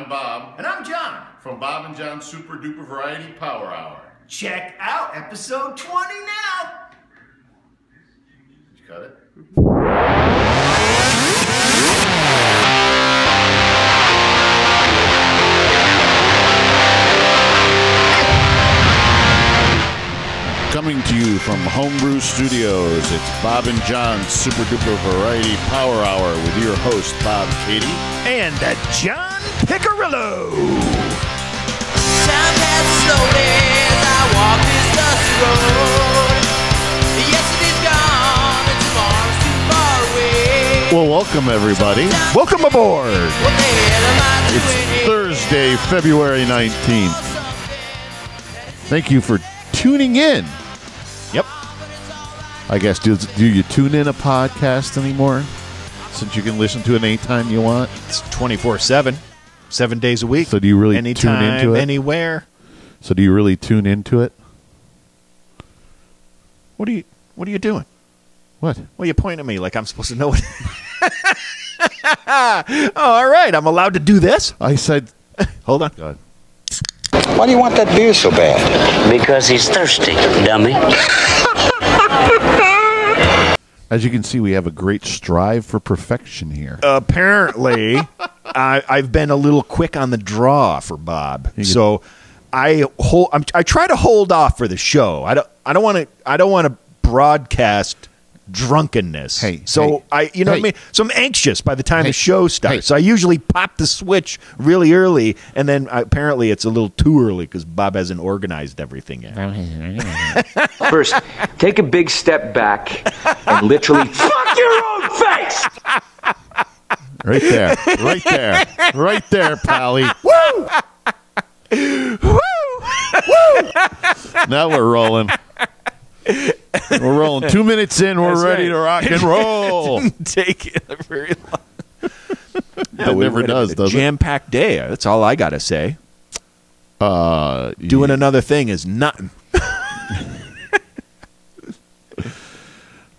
I'm Bob. And I'm John. From Bob and John's Super Duper Variety Power Hour. Check out episode 20 now. Did you cut it? Coming to you from Homebrew Studios, it's Bob and John's Super Duper Variety Power Hour with your host, Bob Katie. And John Picarillo. Time passes slowly as I walk this dusty road. Yesterday's gone and tomorrow's too far away. Well, welcome everybody. Welcome aboard. What the hell am I It's doing? Thursday, February 19th. Thank you for tuning in. Yep. I guess, do you tune in a podcast anymore? Since you can listen to it anytime you want? It's 24/7, 7 days a week. So do you really anytime, tune into it? anywhere. So do you really tune into it? What are you doing? What? Well, you point at me like I'm supposed to know it. Oh, all right, I'm allowed to do this. I said... Hold on. God. Why do you want that beer so bad? Because he's thirsty, dummy. As you can see, we have a great strive for perfection here. Apparently, I've been a little quick on the draw for Bob, so I try to hold off for the show. I don't want to broadcast drunkenness. What I mean. So I'm anxious by the time the show starts. So I usually pop the switch really early, and then apparently it's a little too early because Bob hasn't organized everything yet. First, take a big step back and literally fuck your own face! Right there. Right there, Pally. Woo! Woo! Woo! Now we're rolling. We're rolling. 2 minutes in, we're That's ready right. to rock and roll. Didn't take it very long. It never does it? Jam-packed day. That's all I got to say. Doing another thing is nothing.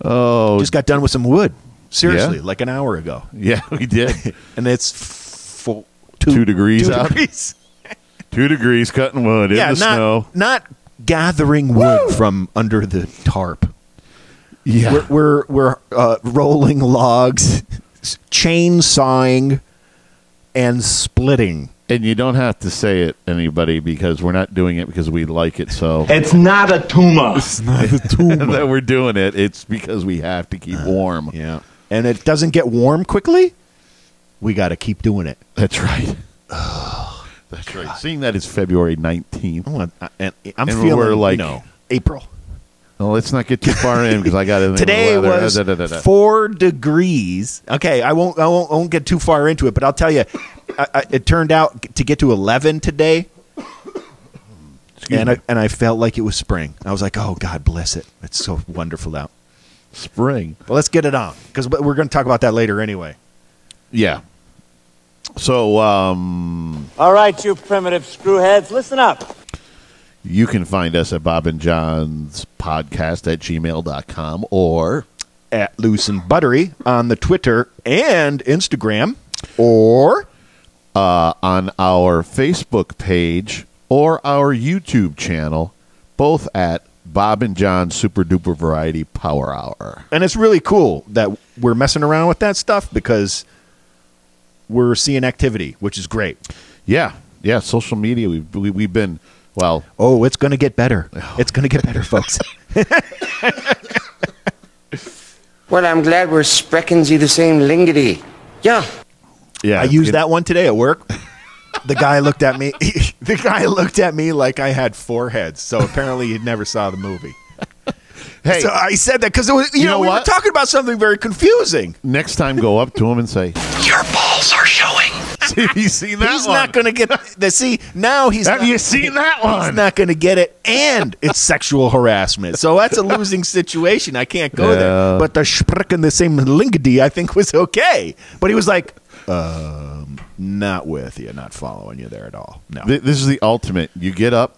Oh. Just got done with some wood. Seriously, Yeah? like an hour ago. Yeah, we did. And it's 2 degrees 2 out. degrees. 2 degrees cutting wood in the snow. Not gathering wood from under the tarp. Yeah. We're rolling logs, chainsawing, and splitting. And you don't have to say it, anybody, because we're not doing it because we like it. So It's not a tumor. that we're doing it. It's because we have to keep warm. Yeah. And it doesn't get warm quickly. We got to keep doing it. That's right. That's right. Seeing that it's February 19th. I'm And feeling we're like- April. Well, let's not get too far in because I got it. Today was 4 degrees. Okay, I won't get too far into it, but I'll tell you, it turned out to get to 11 today, and I felt like it was spring. I was like, oh, God bless it. It's so wonderful out. Spring. Well, let's get it on because we're going to talk about that later anyway. Yeah. So, All right, you primitive screwheads, listen up. you can find us at Bob and John's podcast at gmail.com or At Loose and Buttery on the Twitter and Instagram, or on our Facebook page or our YouTube channel, both at Bob and John's Super Duper Variety Power Hour. and it's really cool that we're messing around with that stuff because we're seeing activity, which is great. Yeah. Social media. We've been, well, Oh, it's going to get better. It's going to get better, folks. Well, I'm glad we're sprechen Sie the same lingity. Yeah. yeah. I used that one today at work. The guy looked at me. The guy looked at me like I had 4 heads. So apparently he never saw the movie. Hey, So I said that because You know we were what? talking about something very confusing. next time go up to him and say, Your balls are showing. have you seen that He's one? not going to get the see now. Have you seen that He's one? not going to get it, and it's sexual harassment. So that's a losing situation. I can't go Yeah. there. But the sprechen the same lingity, I think, was okay. But he was like, not with you, not following you there at all. No. This is the ultimate. You get up,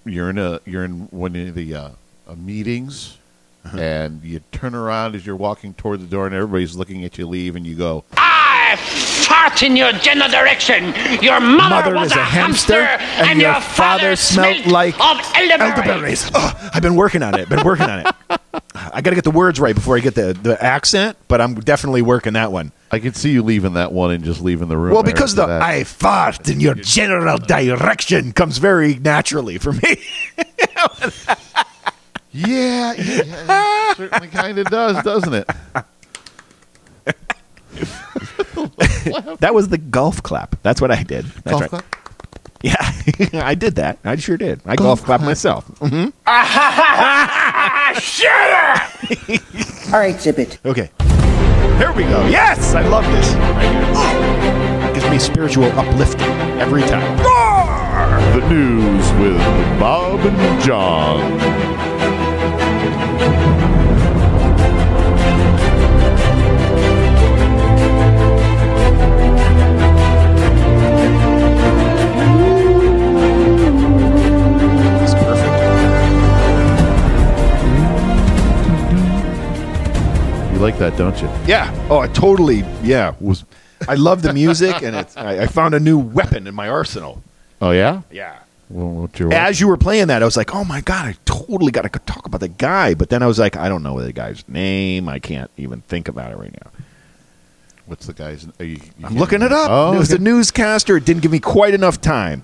you're in one of the meetings, and you turn around as you're walking toward the door, and everybody's looking at you leave, and you go, I fart in your general direction. Your mother was a hamster, and your father smelled like of elderberries. elderberries. Oh, I've been working on it. I got to get the words right before I get the accent, but I'm definitely working that one. I could see you leaving that one and just leaving the room. Well, there because after the that. I fart in your general direction comes very naturally for me. Yeah, it certainly kind of does, doesn't it? That was the golf clap. That's what I did. That's Golf right. clap? Yeah, I did that. I sure did. I golf clapped myself. Mm-hmm. All right, Zippet. Okay. Here we go. Yes, I love this. Right here. Gives me spiritual uplifting every time. Roar! The news with Bob and John. It's perfect. You like that, don't you? Yeah. Oh, I totally. Yeah. I love the music, and I found a new weapon in my arsenal. Oh, yeah? Yeah. Well, what's your As you were playing that, I was like, oh my God, I totally got to talk about the guy. But then I was like, I don't know the guy's name. I can't even think about it right now. What's the guy's? I'm looking it up. Oh, It was okay. a newscaster. It didn't give me quite enough time.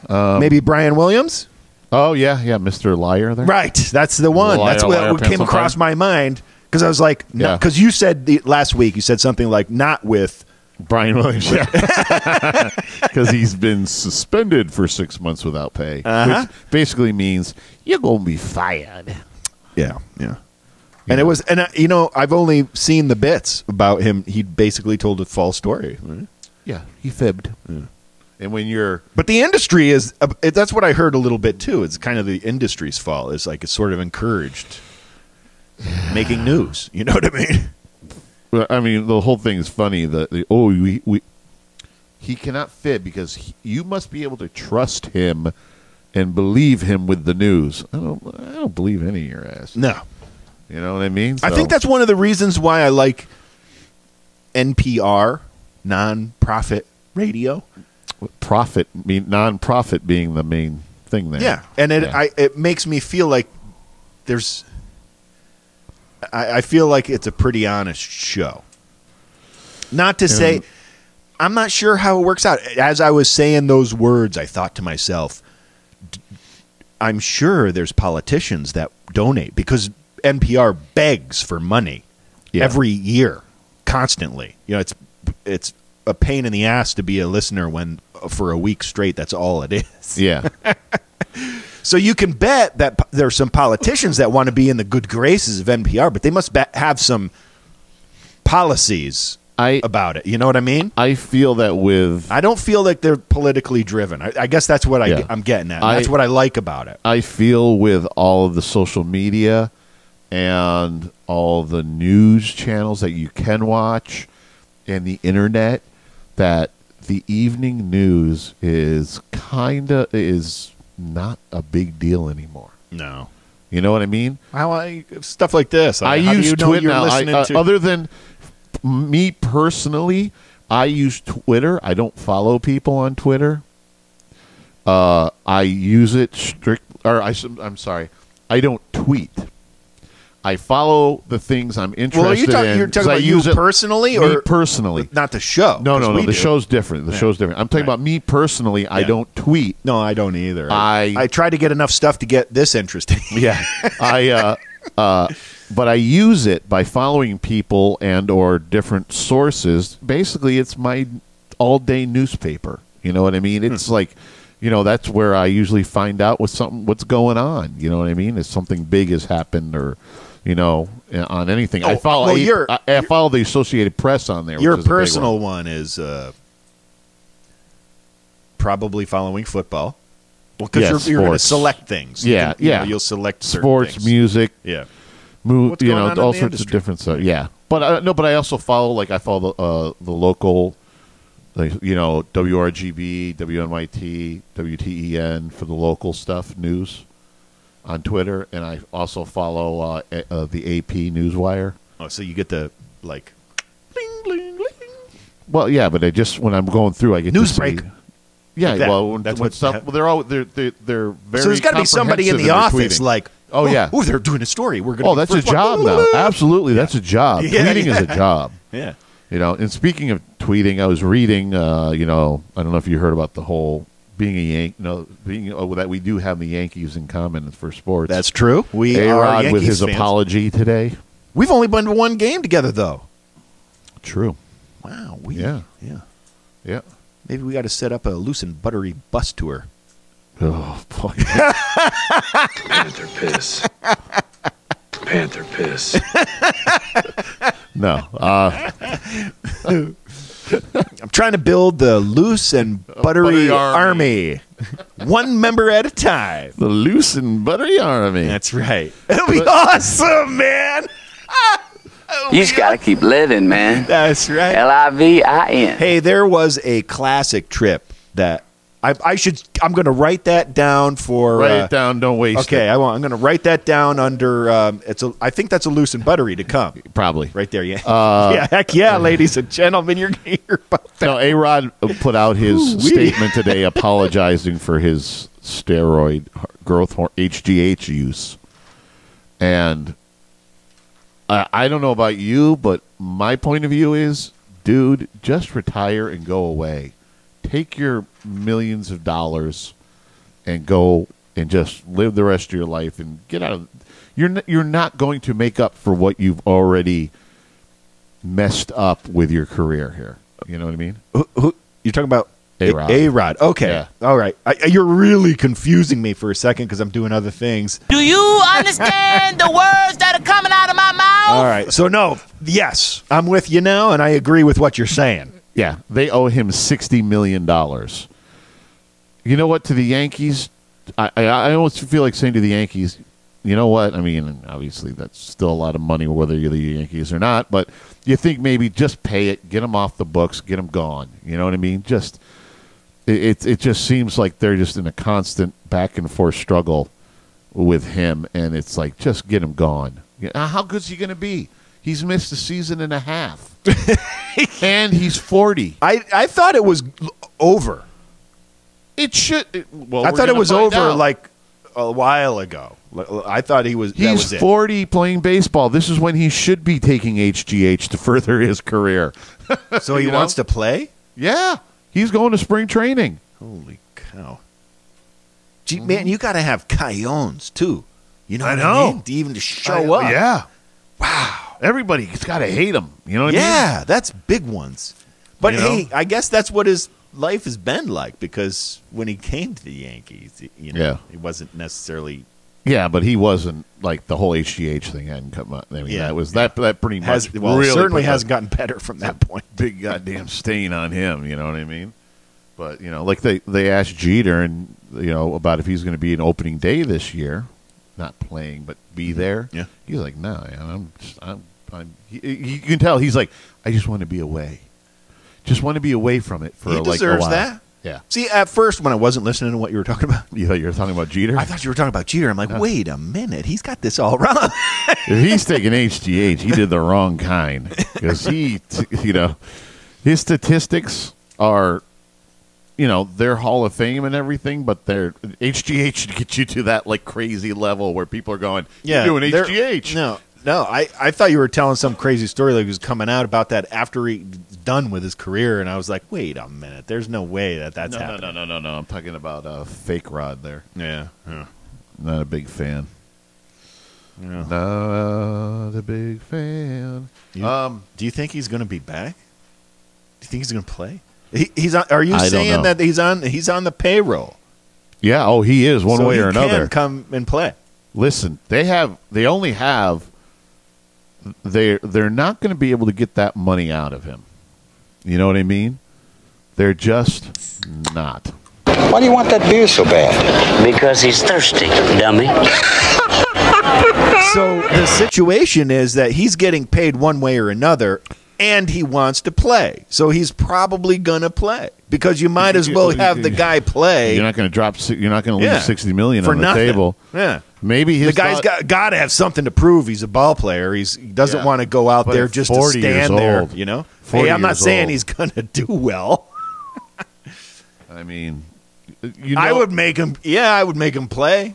Maybe Brian Williams? Oh, yeah, Mr. Liar there. Right. That's the one. Liar, That's liar, what came pencil across card. my mind. Because I was like, Yeah. because you said last week, you said something like, not with. Brian Williams, yeah. Because he's been suspended for 6 months without pay, which basically means you're going to be fired. Yeah. And it was, and I've only seen the bits about him. He basically told a false story. Right? Yeah, he fibbed. And when you're... But the industry is, that's what I heard a little bit too. It's kind of the industry's fault. It's like it's sort of encouraged making news. You know what I mean? Well, I mean, the whole thing is funny. He cannot fib because you must be able to trust him and believe him with the news. I don't believe any of your ass. No. You know what I mean? I think that's one of the reasons why I like NPR, non-profit radio. Non-profit being the main thing there. Yeah, and it makes me feel like there's. I feel like it's a pretty honest show. Not to say, I'm not sure how it works out. As I was saying those words, I thought to myself, I'm sure there's politicians that donate because NPR begs for money every year, constantly. It's a pain in the ass to be a listener when for a week straight that's all it is. Yeah. So you can bet that there are some politicians that want to be in the good graces of NPR, but they must have some policies about it. You know what I mean? I feel that with... I don't feel like they're politically driven. I guess that's what I'm getting at. That's what I like about it. I feel with all of the social media and all the news channels that you can watch and the internet that the evening news is not a big deal anymore. No. You know what I mean? Stuff like this. I use Twitter now. Other than me personally, I use Twitter. I don't follow people on Twitter. I use it I'm sorry. I don't tweet. I follow the things I'm interested in. You're talking about you personally, me or personally? Not the show. No. The show's different. The show's different. I'm talking about me personally. I don't tweet. No, I don't either. I try to get enough stuff to get this interesting. Yeah, but I use it by following people and or different sources. Basically, it's my all-day newspaper. You know what I mean? It's like, that's where I usually find out what's going on. You know what I mean? If something big has happened or, on anything. I follow. I follow the Associated Press on there. Your which is personal one is probably following football. Well, because you're going to select things. Yeah, you'll select certain sports, things. music. Yeah. What's going on in all the sorts industry? of different stuff. Yeah, but I also follow I follow the local, WRGB, WNYT, WTEN for the local stuff news on Twitter, and I also follow the AP Newswire. Oh, so you get the bling bling bling. Well, yeah, but I just when I'm going through, I get Newsbreak. to see. Yeah, Like that. well, That's when what- stuff. Well, they're all they're very. So there's got to be somebody in the comprehensive office their tweeting. like, Oh, yeah. oh, they're doing a story. We're going. Oh, that's a job now. Absolutely, that's a job. Yeah, Tweeting is a job. Yeah. You know, and speaking of tweeting, I was reading. You know, I don't know if you heard about the whole being a Yank. No, being that we do have the Yankees in common for sports. That's true. We are A-Rod Yankees with his fans. apology today. We've only been to one game together, though. True. Wow. Yeah. Yeah. Maybe we got to set up a loose and buttery bus tour. Oh boy. Panther piss. Panther piss. No. I'm trying to build the loose and buttery buttery army. One member at a time. The loose and buttery army. That's right. It'll be awesome, man. You just got to keep living, man. That's right. Livin. Hey, there was a classic trip that I'm going to write that down for. Write it down. Don't waste Okay, it. I'm going to write that down under. I think that's a loose and buttery to come. Probably. Right there, yeah. Yeah, heck yeah, ladies and gentlemen, you're going to hear about that. No, A-Rod put out his statement today apologizing for his steroid growth hormone HGH use. And I don't know about you, but my point of view is, dude, just retire and go away. Take your millions of dollars and go and just live the rest of your life and get out of. You're not going to make up for what you've already messed up with your career here. You know what I mean? Who you're talking about? A-Rod. A-Rod. Okay. Yeah. All right. You're really confusing me for a second because I'm doing other things. Do you understand the words that are coming out of my mouth? All right. So, no. Yes. I'm with you now, and I agree with what you're saying. Yeah, they owe him $60 million. You know what? To the Yankees, I almost feel like saying to the Yankees, you know what? I mean, obviously that's still a lot of money, whether you're the Yankees or not. But you think maybe just pay it, get them off the books, get them gone. You know what I mean? Just it just seems like they're just in a constant back and forth struggle with him, and it's like just get him gone. How good's he going to be? He's missed a season and a half, and he's 40. I thought it was over. It should. Well, I we're thought it gonna was find over out. like a while ago. I thought he was. That was He's it. 40 playing baseball. This is when he should be taking HGH to further his career. So he wants to play? Yeah, he's going to spring training. Holy cow! Gee, man, you got to have Cajones too. You know I what know. I mean? To even to show up. Yeah. Wow. Everybody's got to hate him. You know what I mean? Yeah, that's big ones. But You know? hey, I guess that's what his life has been like because when he came to the Yankees, Yeah. he wasn't necessarily. Yeah, but he wasn't like the whole HGH thing hadn't come up. I mean, Yeah, that was that pretty much Well, really certainly put that hasn't gotten better from that point. big goddamn stain on him. You know what I mean? But like they asked Jeter and about if he's going to be an opening day this year, not playing but be there. Yeah, he's like, no, man, you can tell he's like, I just want to be away, just want to be away from it for He like a deserves while. that. Yeah. See, at first when I wasn't listening to what you were talking about, You thought you were talking about Jeter? I thought you were talking about Jeter. I'm like, wait a minute, he's got this all wrong. If he's taking HGH, he did the wrong kind because his statistics are, they're Hall of Fame and everything, but their HGH should get you to that like crazy level where people are going, you're doing they're- HGH. No, I thought you were telling some crazy story like he was coming out about that after he's done with his career, and I was like, wait a minute, there's no way that's happening. No. I'm talking about fake Rod there. Yeah. Not a big fan. Yeah. Not a big fan. Do you think he's going to be back? Do you think he's going to play? He's on. Are you I don't saying know. that he's on the payroll? Yeah. Oh, he is one So way he or another. can come and play. Listen, they're not going to be able to get that money out of him. You know what I mean? They're just not. Why do you want that beer so bad? Because he's thirsty, dummy. So the situation is that he's getting paid one way or another, and he wants to play. So he's probably going to play because you might as well have the guy play. You're not going to drop. You're not going to leave Yeah. $60 million For on the nothing. table. Yeah. Maybe the guy's got to have something to prove. He's a ball player. He doesn't want to go out there just to stand there. You know. Hey, I'm not saying he's going to do well. I mean, I would make him. Yeah, I would make him play.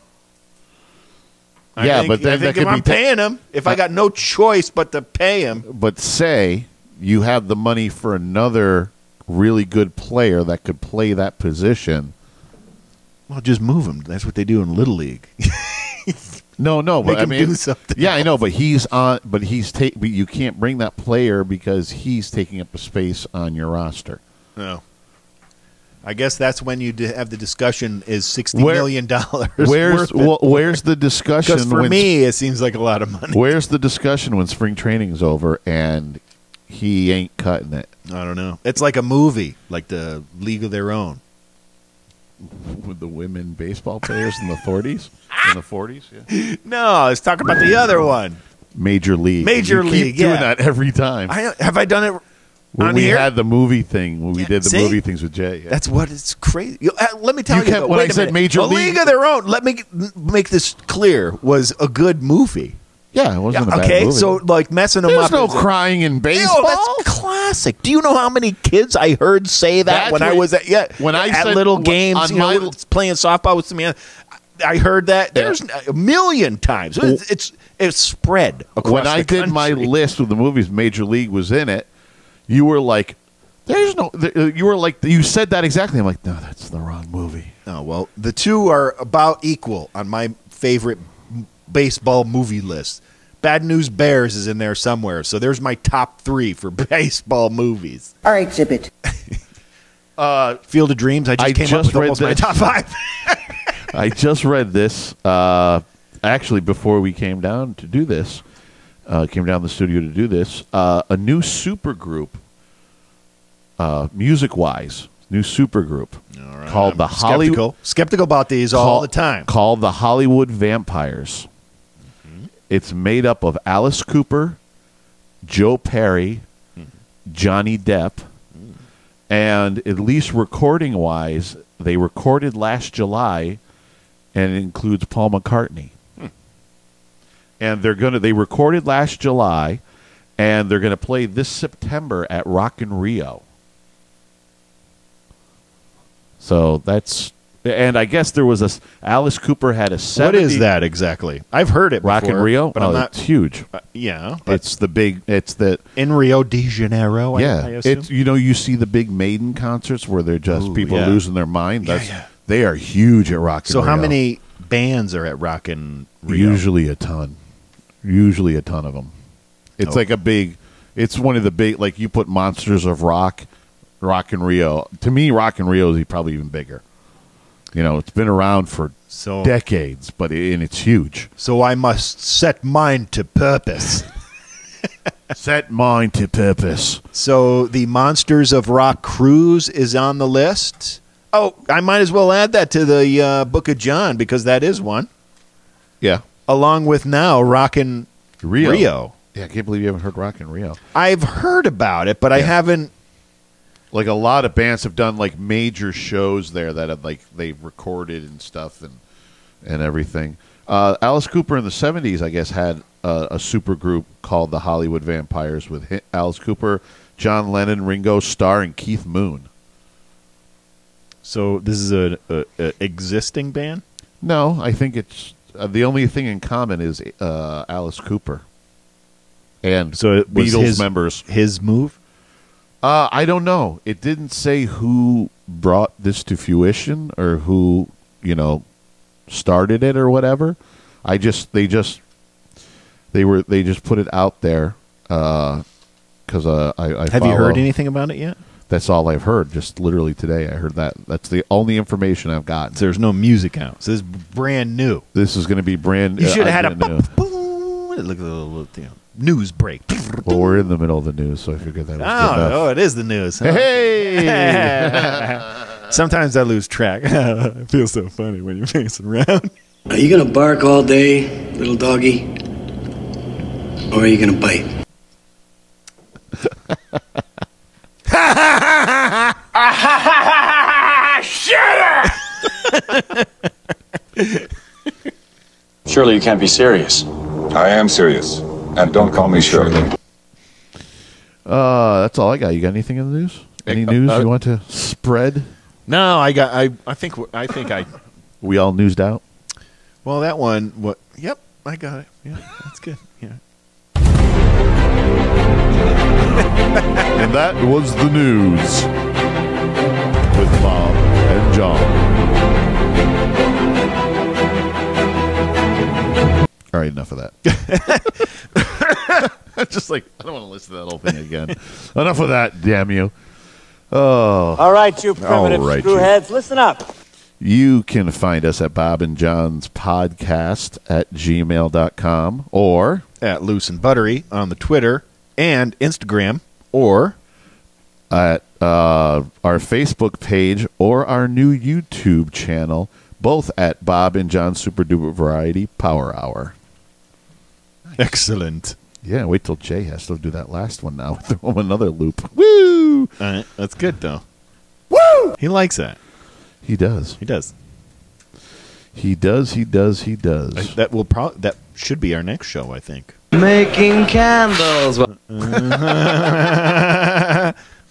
But then if I'm paying him, if I got no choice but to pay him. But say you have the money for another really good player that could play that position. Well, just move him. That's what they do in Little League. No, but I mean, do something. Yeah, I know, but he's on. But but you can't bring that player because he's taking up a space on your roster. No. I guess that's when you have the discussion: is $60 million where's the discussion? Because for me, it seems like a lot of money. Where's the discussion when spring training's over and he ain't cutting it? I don't know. It's like a movie, like the League of Their Own. With the women baseball players in the 40s? In the 40s? Yeah. No, let's talk about the other one. Major League. Major League, keep doing that every time. Have I done it when on we here? had the movie thing, when we did the movie things with Jay. Yeah. That's what it's crazy. Let me tell you. When I said Major League. League of Their Own, let me make this clear, was a good movie. Yeah, it wasn't a bad okay, movie. so like messing them up. There's no crying in baseball. That's classic. Do you know how many kids I heard say that when I was at little games, playing softball with some man? I heard that there's a million times. It's spread across when I did my list of the movies, Major League was in it. You were like, "There's no." You were like, you said that exactly. I'm like, no, that's the wrong movie. Oh well, the two are about equal on my favorite baseball movie list. Bad News Bears is in there somewhere, so there's my top 3 for baseball movies. All right, Exhibit. Field of Dreams. I just came up with almost my top 5. I just read this actually before we came down to do this. Came down the studio to do this. A new supergroup, music-wise, new supergroup called the Hollywood. Skeptical about these all the time. Called the Hollywood Vampires. It's made up of Alice Cooper, Joe Perry, Johnny Depp, and at least recording-wise, they recorded last July, and it includes Paul McCartney. And they recorded last July, and they're going to play this September at Rock in Rio. So that's. And I guess there was Alice Cooper had a 70. What is that exactly? I've heard it before. Rock in Rio? But I'm not, it's huge. Yeah. It's the big, in Rio de Janeiro, yeah. I assume? You see the big Maiden concerts where they're just people losing their mind? They are huge at Rock in Rio. So how many bands are at Rock in Rio? Usually a ton. Usually a ton of them. It's like it's one of the big, like you put Monsters of Rock in Rio. To me, Rock in Rio is probably even bigger. You know, it's been around for decades, and it's huge. So I must set mine to purpose. Set mine to purpose. So the Monsters of Rock cruise is on the list. Oh, I might as well add that to the Book of John because that is one. Yeah. Along with now Rock in Rio. Yeah, I can't believe you haven't heard Rock in Rio. I've heard about it, but I haven't. Like a lot of bands have done like major shows there that have they've recorded and stuff and everything. Alice Cooper in the 70s, I guess, had a super group called the Hollywood Vampires with Alice Cooper, John Lennon, Ringo Starr, and Keith Moon. So this is a existing band? No, I think it's the only thing in common is Alice Cooper and so it was Beatles members. His move? I don't know. It didn't say who brought this to fruition or who, started it or whatever. They just put it out there because I have you heard anything about it yet? That's all I've heard. Just literally today, I heard that. That's the only information I've gotten. So there's no music out. So this is brand new. This is going to be brand. You should have had a look at the little news break. Well, we're in the middle of the news, so I figured that was good enough. Oh, it is the news. Huh? Hey! Sometimes I lose track. It feels so funny when you're facing around. Are you going to bark all day, little doggy? Or are you going to bite? Shut up! Surely you can't be serious. I am serious. And don't call me Shirley. That's all I got. You got anything in the news? Any news you want to spread? No, I think we all newsed out. Well, that one. What? Yep, I got it. Yeah, that's good. Yeah. And that was the news with Bob and John. All right, enough of that. Just like, I don't want to listen to that whole thing again. Enough of that, damn you. Oh. All right, you primitive screwheads, listen up. You can find us at Bob and John's podcast at gmail.com or at Loose and Buttery on the Twitter and Instagram, or at our Facebook page or our new YouTube channel, both at Bob and John's Super Duper Variety Power Hour. Excellent. Yeah, wait till Jay has to do that last one now. Throw him another loop. Woo! All right, that's good, though. Woo! He likes that. He does. He does. He does. He does. He does. That should be our next show, I think. Making candles.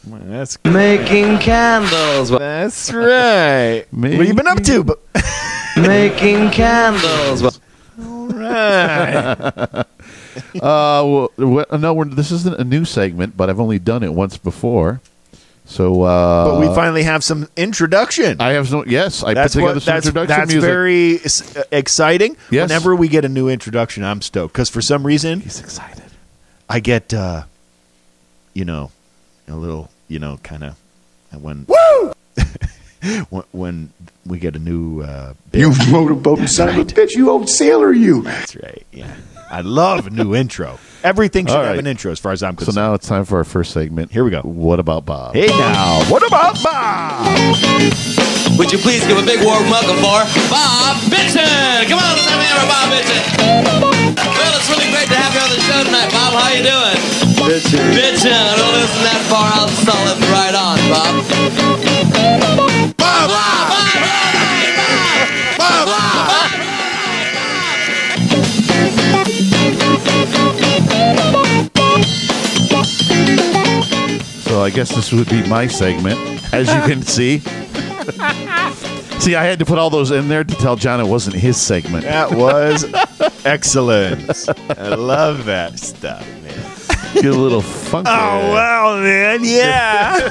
That's making candles. That's right. What have you been up to? Making candles. All right. No, this isn't a new segment, but I've only done it once before. So, but we finally have some introduction. I have some. Yes, I put together some introduction that's music. Very exciting. Yes. Whenever we get a new introduction, I'm stoked because for some reason he's excited. I get, a little, kind of when when we get a new. You motorboat son of a bitch! You old sailor, you. That's right. Yeah, I love a new intro. Everything should have an intro, as far as I'm concerned. So now it's time for our first segment. Here we go. What about Bob? Hey now, what about Bob? Would you please give a big warm welcome for Bob Bitchin? Come on, let's have a hand for Bob Bitchin. Well, it's really great to have you on the show tonight, Bob. How you doing? Bitchin. Bitchin. Don't listen that far out, so let me right on, Bob. Bob! Bob! Bob! Bob! Bob! So I guess this would be my segment, as you can see. See, I had to put all those in there to tell John it wasn't his segment. That was excellent. I love that stuff, man. Get a little funky. Oh, wow, man. Yeah.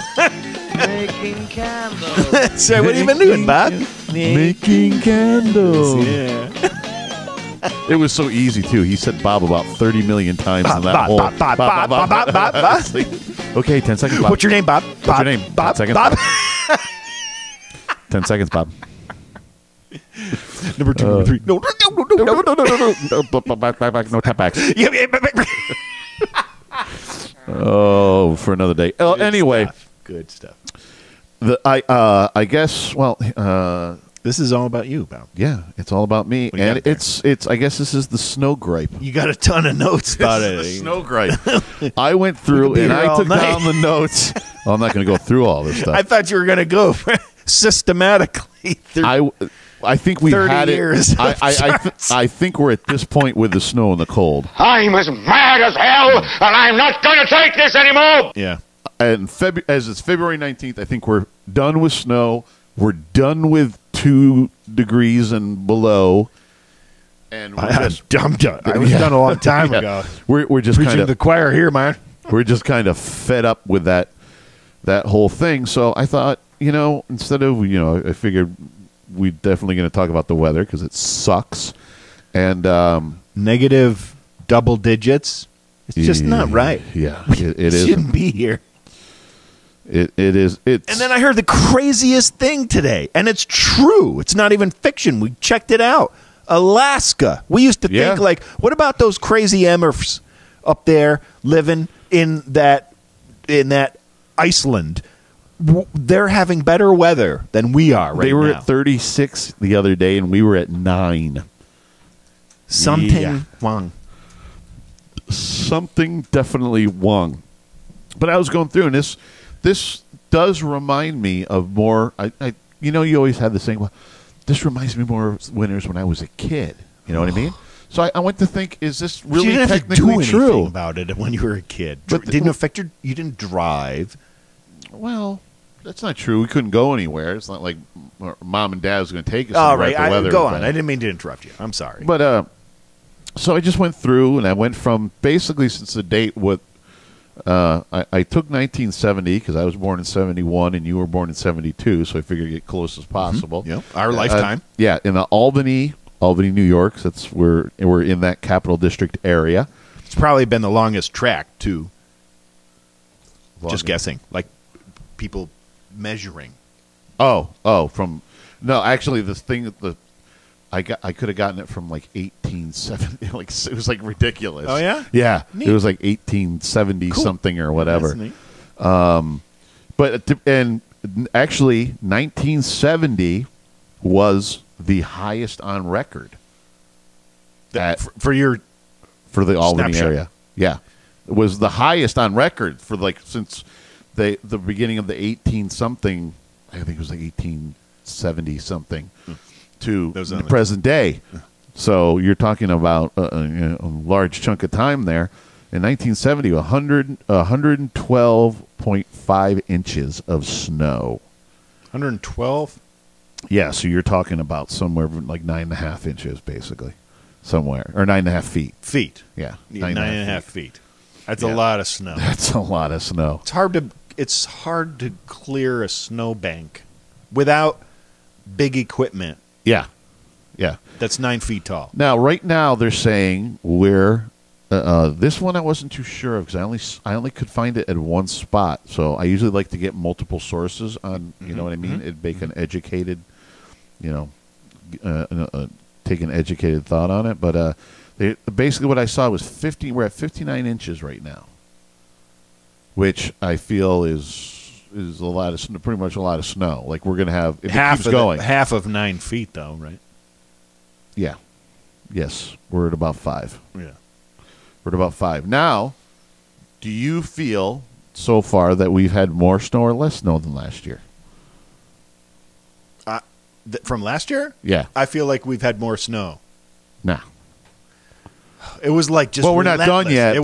Making candles. So what have you been doing, Bob? Making candles. Yeah. It was so easy, too. He said Bob about 30 million times in that whole... Okay, 10 seconds, Bob. What's your name, Bob? What's your name? Bob. 10 seconds, Bob. 10 seconds, Bob. Number 2, number 3. No. Back. No tap backs. Oh, for another day. Oh, anyway. Good stuff. I guess, well... this is all about you, Bob. Yeah, it's all about me, and it's. I guess this is the snow gripe. You got a ton of notes about it. The snow gripe. I went through and I took down the notes. Well, I'm not going to go through all this stuff. I thought you were going to go systematically through. I think we've 30 had years it. I think we're at this point with the snow and the cold. I'm as mad as hell, and I'm not going to take this anymore. Yeah. And as it's February 19th, I think we're done with snow. We're done with 2 degrees and below. And I'm done. I was done a long time ago. We're just kind of the choir here, man. We're just kind of fed up with that whole thing. So I thought, instead of I figured we're definitely going to talk about the weather because it sucks. And negative double digits. It's just not right. Yeah, it is. Shouldn't be here. It is. And then I heard the craziest thing today, and it's true. It's not even fiction. We checked it out. Alaska. We used to think what about those crazy Emmers up there living in that Iceland? They're having better weather than we are right now. They were at 36 the other day, and we were at 9. Something wrong. Something definitely wrong. But I was going through, and this does remind me of more. You always had the saying, well, this reminds me more of winters when I was a kid. You know what I mean? So I went to think, is this really you didn't have to technically do true anything about it when you were a kid? But Didn't affect your. You didn't drive. Well, that's not true. We couldn't go anywhere. It's not like Mom and Dad was going to take us. All anywhere right, if the weather go was on. bad. I didn't mean to interrupt you. I'm sorry. But so I just went through, and I went from basically since the date with. I took 1970 because I was born in 71 and you were born in 72, so I figured to get close as possible. Yep, our lifetime. Yeah, in the Albany, New York. So that's we're in that Capital District area. It's probably been the longest track too. Just guessing, like people measuring. Actually, this thing I could have gotten it from like 1870. Like it was like ridiculous. Oh yeah, yeah. Neat. It was like 1870 something or whatever. That's neat. And actually, 1970 was the highest on record for the Albany snapshot. area. Yeah, it was the highest on record for like since the beginning of the 18 something. I think it was like 1870 something to the present day. So you're talking about a large chunk of time there. In 1970, 112.5 inches of snow. 112? Yeah, so you're talking about somewhere like 9.5 inches, basically. Somewhere. Or 9.5 feet. Feet. Yeah. 9.5 feet. That's a lot of snow. That's a lot of snow. It's hard to clear a snowbank without big equipment. Yeah. Yeah. That's 9 feet tall. Now, right now, they're saying we're this one I wasn't too sure of because I only could find it at one spot. So I usually like to get multiple sources on. You know what I mean? It'd make an educated, take an educated thought on it. But basically, what I saw was 50. We're at 59 inches right now, which I feel is a lot of pretty much a lot of snow. Like we're gonna have if it keeps going. Half of 9 feet, though, right? Yeah. Yes, we're at about 5. Yeah. We're at about 5. Now, do you feel so far that we've had more snow or less snow than last year? From last year? Yeah. I feel like we've had more snow. Nah. It was like just well, we're not done yet, it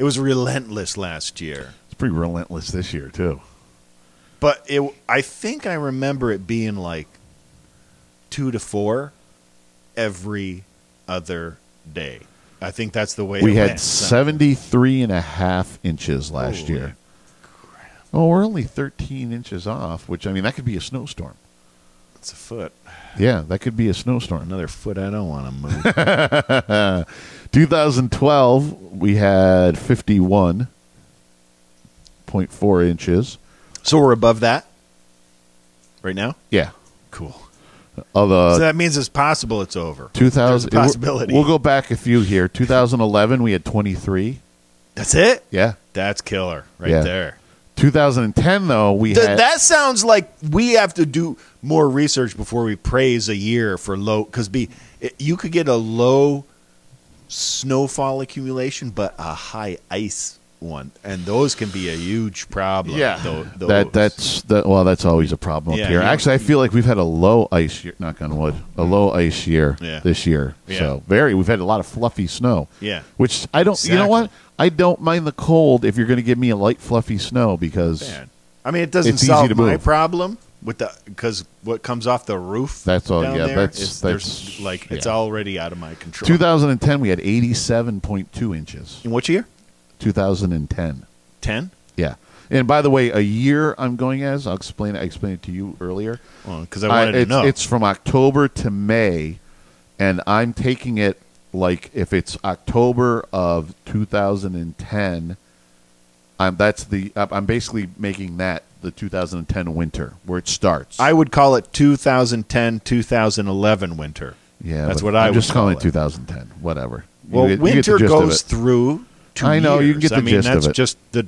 was relentless last year. It's pretty relentless this year, too. But I think I remember it being like 2 to 4 every other day. I think that's the way we it had went. 73.5 inches last year. Crap. Oh, we're only 13 inches off, which, I mean, that could be a snowstorm. That's a foot. Yeah, that could be a snowstorm. Another foot I don't want to move. 2012, we had 51.4 inches. So we're above that right now? Yeah. Cool. So that means it's possible it's over. 2000 There's a possibility. We'll go back a few here. 2011, we had 23. That's it? Yeah. That's killer right there. 2010, though, we had... That sounds like we have to do more research before we praise a year for low... Because you could get a low snowfall accumulation, but a high ice one. And those can be a huge problem. Yeah. That's always a problem up here. Actually, I feel like we've had a low ice year, knock on wood, a low ice year this year. Yeah. So, we've had a lot of fluffy snow. Yeah. Which I don't... Exactly. You know what? I don't mind the cold if you're going to give me a light, fluffy snow because... I mean, it doesn't it's solve easy to my move. problem because what comes off the roof. That's all. Down Yeah, there that's it's already out of my control. 2010, we had 87.2 inches. In which year? 2010. 10? Yeah. And by the way, a year I'm going as, I'll explain it. I explained it to you earlier. Well, because I wanted to know. It's from October to May, and I'm taking it like if it's October of 2010, I'm basically making that the 2010 winter where it starts. I would call it 2010-2011 winter. Yeah, that's what I would just call calling it 2010. Whatever. Well, winter goes through 2 years. I know, you can get the gist of it. That's just the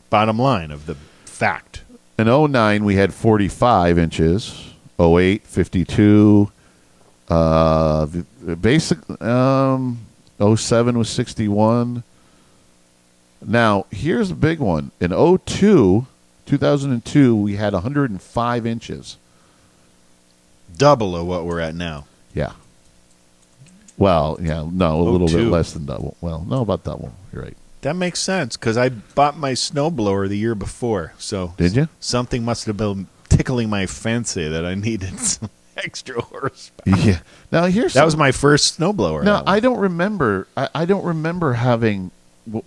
bottom line of the fact. In 2009, we had 45 inches. 2008, 52. Basic 07 was 61. Now, here's a big one. In 2002, we had 105 inches. Double of what we're at now. Yeah. Well, yeah, no, a little bit 02. less than double. Well, no, about double. You're right. That makes sense because I bought my snowblower the year before. So Did you? Something must have been tickling my fancy that I needed some extra horsepower. Yeah. Now here's That was my first snowblower. No, I don't remember. I don't remember having.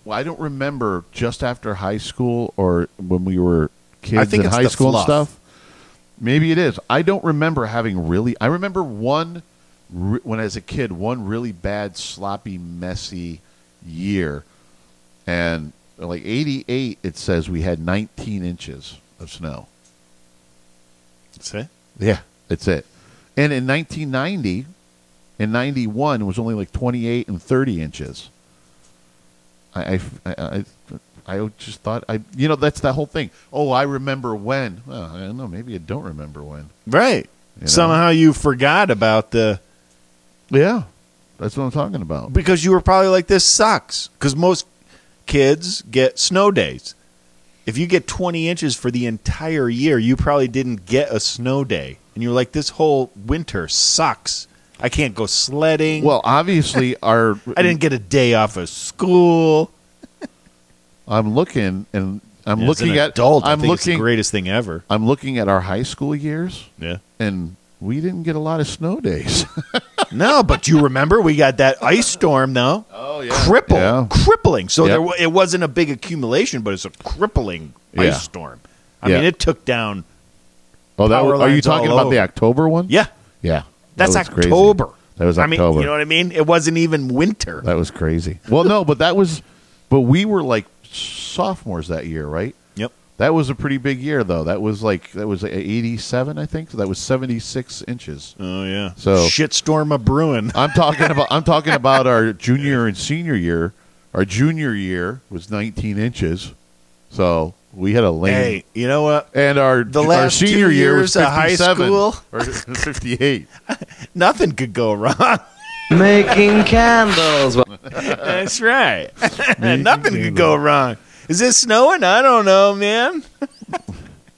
I don't remember just after high school or when we were kids I think in it's high the school fluff. and stuff. Maybe it is. I don't remember having really. I remember one when as a kid, one really bad, sloppy, messy year, and like '88, it says we had 19 inches of snow. That's it? Yeah, that's it. And in 1990, in 91, it was only like 28 and 30 inches. I just thought, that's the whole thing. Oh, I remember when. Well, I don't know. Maybe I don't remember when. Right. You know? Somehow you forgot about the... Yeah, that's what I'm talking about. Because you were probably like, this sucks. Because most kids get snow days. If you get 20 inches for the entire year, you probably didn't get a snow day. And you're like, this whole winter sucks. I can't go sledding. Well, obviously, I didn't get a day off of school. I'm looking, and I'm As looking an at. adult, I I'm think it's the looking. greatest thing ever. I'm looking at our high school years. Yeah. And we didn't get a lot of snow days. No, but you remember we got that ice storm, though. Oh, yeah. Crippling. So Yep. it wasn't a big accumulation, but it's a crippling ice storm. I mean, it took down. Oh, power are you lines talking all about the over. October one? Yeah. Yeah. That's That was crazy. October. That was I October. mean, you know what I mean? It wasn't even winter. That was crazy. Well, no, but we were like sophomores that year, right? Yep. That was a pretty big year, though. That was 87, I think. So that was 76 inches. Oh yeah. So shitstorm a brewing. I'm talking about our junior and senior year. Our junior year was 19 inches. So we had a lane. Hey, you know what? And our last senior 2 year was years of high 57 school, or 58. Nothing could go wrong. Making candles. That's right. Nothing could go wrong. Is it snowing? I don't know, man.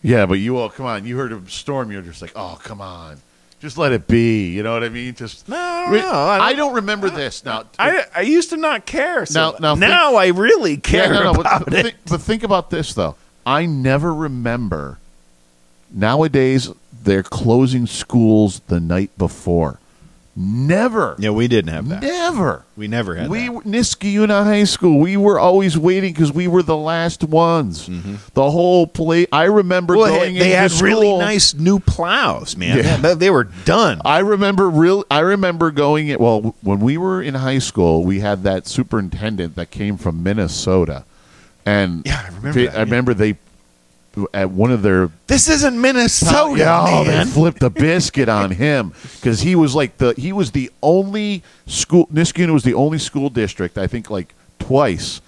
Yeah, but you all, come on. You heard a storm. You're just like, oh, come on. Just let it be. You know what I mean? Just No, I don't know. I don't remember this. Now, I used to not care. So now I really care about it. But think about this, though. I never remember. Nowadays, they're closing schools the night before. Never. Yeah, we didn't have that. Never. We never had that. Niskayuna High School, we were always waiting because we were the last ones. Mm-hmm. The whole place. I remember going they into had school. really nice new plows, man. Yeah. They were done. I remember going in. Well, when we were in high school, we had that superintendent that came from Minnesota, and Yeah, I remember that, I remember they at one of their. This isn't Minnesota, Yeah, man. they flipped a biscuit on him because he was the only school. Niskayuna was the only school district, I think, like twice,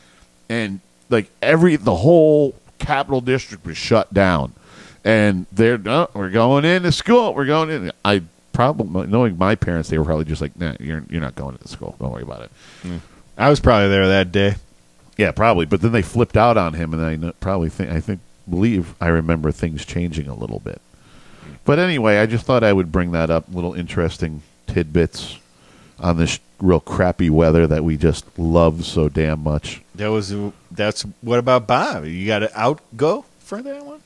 and like the whole capital district was shut down, and we're going into school. We're going in. I probably, knowing my parents, they were probably just like, nah, you're not going to the school. Don't worry about it. I was probably there that day. Yeah, probably. But then they flipped out on him, and I believe I remember things changing a little bit. But anyway, I just thought I would bring that up, little interesting tidbits on this real crappy weather that we just love so damn much. That's what about Bob? You got to go for that one?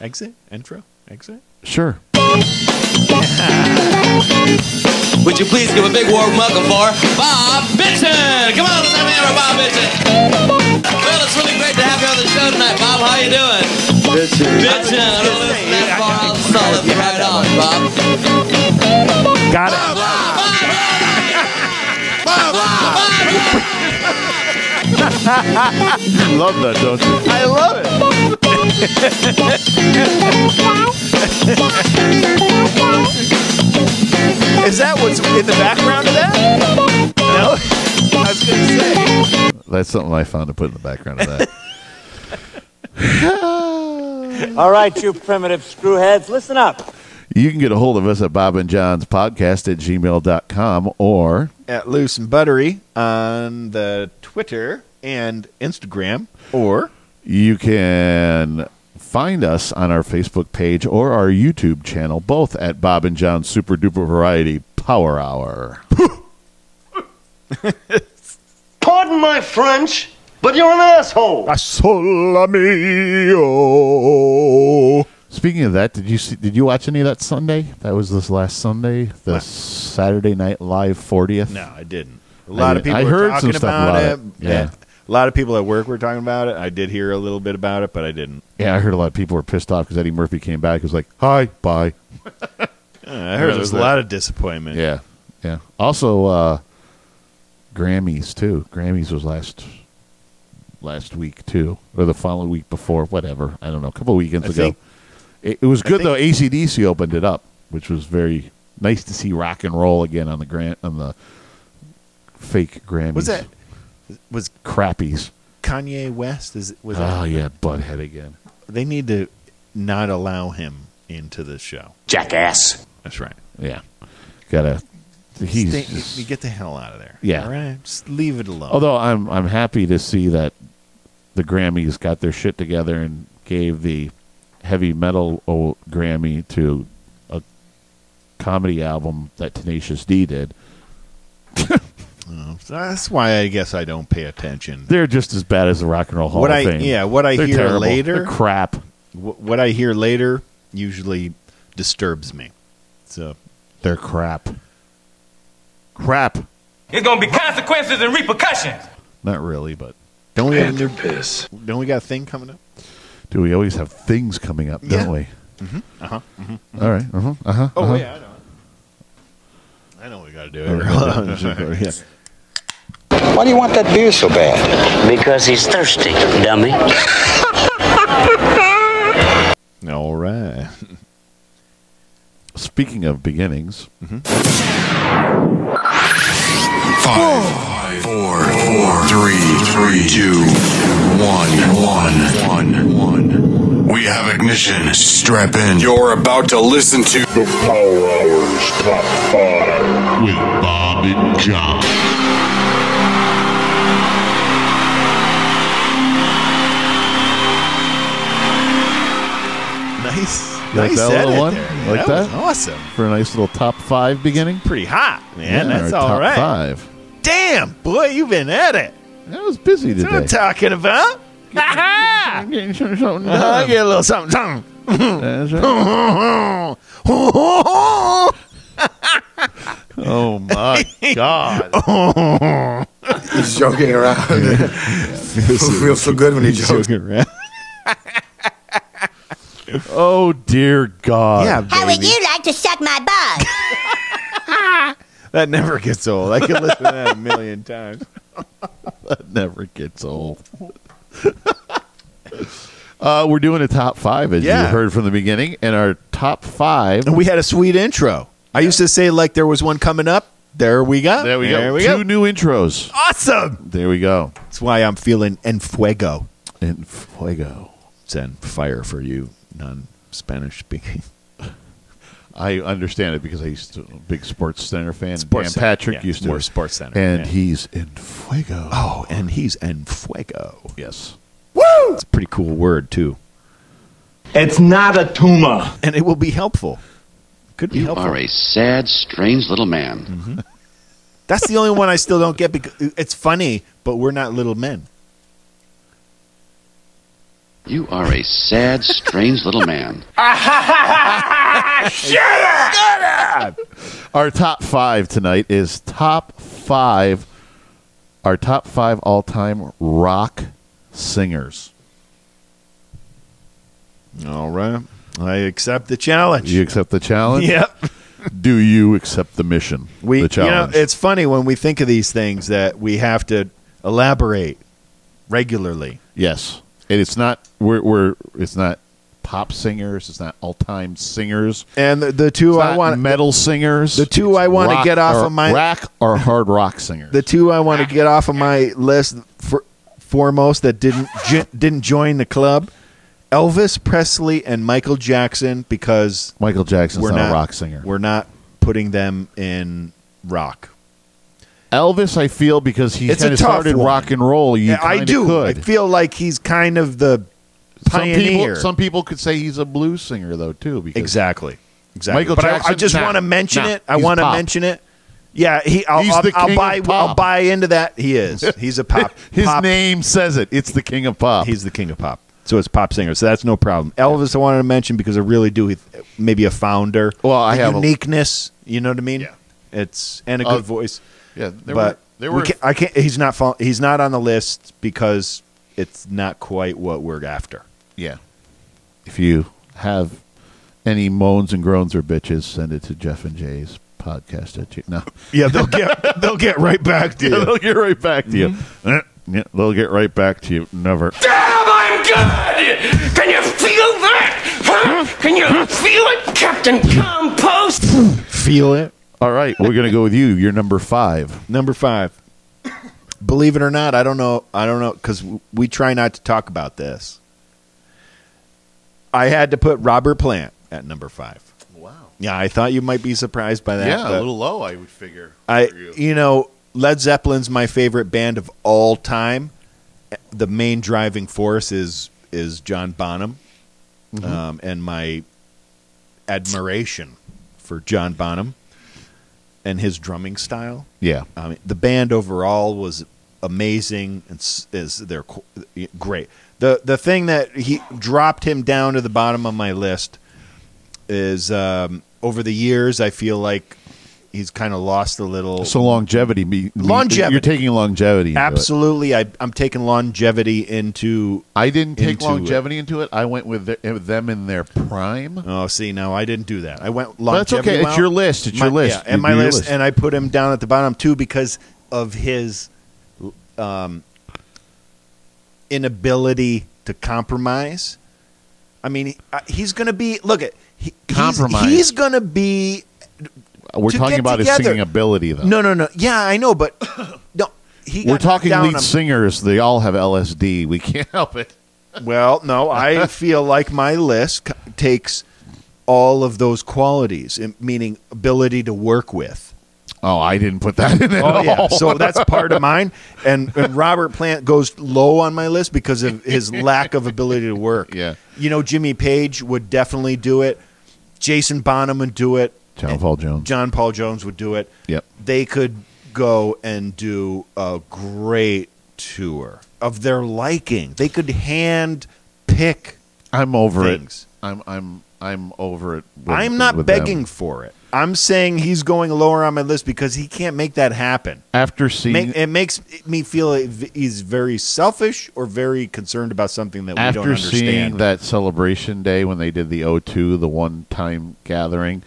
Exit? Intro? Exit? Sure. Would you please give a big warm welcome for Bob Benson? Come on, let's have a hand for Bob Benson. Well, it's really great to have you on the show tonight, Bob. How you doing? Benson. Benson. I don't listen that far. I'll stall it right on, Bob. Got it. You love that, don't you? I love it. Is that what's in the background of that? No? I was going to say. That's something I found to put in the background of that. All right, you primitive screwheads, listen up. You can get a hold of us at Bob and John's podcast at gmail.com or At Loose and Buttery on the Twitter and Instagram, or you can find us on our Facebook page or our YouTube channel, both at Bob and John's Super Duper Variety Power Hour. Pardon my French, but you're an asshole. Assolamigo. Speaking of that, did you watch any of that Sunday? That was this last Sunday, the Saturday Night Live 40th. No, I didn't. A lot of people I were heard talking some stuff about it. Yeah. A lot of people at work were talking about it. I did hear a little bit about it, but I didn't. Yeah, I heard a lot of people were pissed off because Eddie Murphy came back. He was like, "Hi, bye." I heard there was a lot of disappointment. Yeah, yeah. Also, Grammys too. Grammys was last week too, or the following week before, whatever. I don't know. A couple of weekends ago. It was good though. AC/DC opened it up, which was very nice to see rock and roll again on the fake Grammys. Was crappies. Kanye West was yeah, butthead again. They need to not allow him into the show. Jackass. That's right. Yeah, gotta. You get the hell out of there. Yeah, all right. Just leave it alone. Although I'm happy to see that the Grammys got their shit together and gave the heavy metal Grammy to a comedy album that Tenacious D did. So that's why I guess I don't pay attention. They're just as bad as the Rock and Roll Hall of Fame. Yeah, what I They're hear terrible. later, They're crap. What I hear later usually disturbs me. So they're crap. Crap. It's gonna be consequences and repercussions. Not really, but don't we Panther piss? Don't we got a thing coming up? Do we always have things coming up? Don't we? Mm-hmm. All right. Oh yeah, I know we got to do it. Yeah. Why do you want that beer so bad? Because he's thirsty, dummy. All right. Speaking of beginnings. 5, 4, 3, 2, 1. We have ignition. Strap in. You're about to listen to the Power Hours Top 5 with Bob and John. Nice. You like that little one? There. Like that? that? Was awesome. For a nice little top 5 beginning? Pretty hot, man. Yeah, That's our all top right. 5. Damn, boy, you've been at it. I was busy today. That's what I'm talking about. I'm getting something I get a little something. Oh my God! He's joking around. Feels so good when he jokes around. Oh dear God! Yeah, How would you like to suck my balls? That never gets old. I could listen to that a million times. That never gets old. We're doing a top 5, as you heard from the beginning, and our top 5. And we had a sweet intro. I used to say like there was one coming up. There we go. There we go. 2 new intros. Awesome. There we go. That's why I'm feeling en fuego. En fuego. It's en fire for you non-Spanish speaking. I understand it because I used to big Sports Center fan. Sports Dan Patrick Center, used to more Sports Center, and he's en fuego. Oh, and he's en fuego. Yes. Woo! It's a pretty cool word too. It's not a tumor, and it will be helpful. Could be You helpful. are a sad, strange little man. Mm-hmm. That's the only one I still don't get because it's funny, but we're not little men. You are a sad, strange little man. Shut up! Our top 5 tonight is top 5. Our top 5 all-time rock singers. All right. I accept the challenge. You accept the challenge? Yep. Do you accept the mission? The challenge? It's funny when we think of these things that we have to elaborate regularly. Yes. And it's not it's not pop singers, it's not all-time singers. And the two I want metal singers. The two I want to get off of my rock or hard rock singers. The two I want to get off of my list foremost that didn't join the club. Elvis Presley and Michael Jackson, because Michael Jackson's not a rock singer. We're not putting them in rock. Elvis, I feel, because he kind of started rock and roll. I do. Could. I feel like he's kind of the pioneer. Some people could say he's a blues singer, though, too. Because Exactly. Michael but Jackson, I just want to mention it. I want to mention it Yeah, I'll buy into that. He is. He's a pop. His name says it. It's the king of pop. He's the king of pop. So it's pop singer. So that's no problem. Elvis, I wanted to mention because I really do. Maybe a founder. Well, I have uniqueness. You know what I mean? Yeah. And a good voice. Yeah, I can't. He's not on the list because it's not quite what we're after. Yeah. If you have any moans and groans or bitches, send it to Jeff and Jay's podcast at no. Yeah, they'll get right back to you. Yeah, they'll get right back to you. Yeah, they'll get right back to you. Never. Damn, I'm good! Can you feel that? Huh? Can you feel it, Captain Compost? Feel it? All right, we're going to go with you. You're number 5. Number 5. Believe it or not, I don't know, because we try not to talk about this. I had to put Robert Plant at number 5. Wow. Yeah, I thought you might be surprised by that. Yeah, a little low, I would figure. Led Zeppelin's my favorite band of all time. The main driving force is John Bonham, and my admiration for John Bonham and his drumming style. Yeah, I mean, the band overall was amazing, and they're great. The thing that he dropped him down to the bottom of my list is over the years, I feel like he's kind of lost a little. So longevity. You're taking longevity. Absolutely, I'm taking longevity into. I didn't take longevity into it. I went with them in their prime. Oh, see, no, I didn't do that. I went longevity. But that's okay. It's your list. It's your list. Yeah, and my list, and I put him down at the bottom too because of his inability to compromise. I mean, he's going to be. Look at compromise. He's going to be. We're talking about his singing ability, though. No. Yeah, I know, but no. We're talking lead singers. They all have LSD. We can't help it. Well, no, I feel like my list takes all of those qualities, meaning ability to work with. Oh, I didn't put that in there. Oh, yeah. So that's part of mine. And Robert Plant goes low on my list because of his lack of ability to work. Yeah. Jimmy Page would definitely do it. Jason Bonham would do it. John Paul Jones would do it. Yep. They could go and do a great tour of their liking. They could hand pick. I'm over things. it. I'm over it. I'm not begging for it. I'm saying he's going lower on my list because he can't make that happen. After seeing it makes me feel like he's very selfish or very concerned about something that we don't understand. After seeing that Celebration Day when they did the O2, the one-time gathering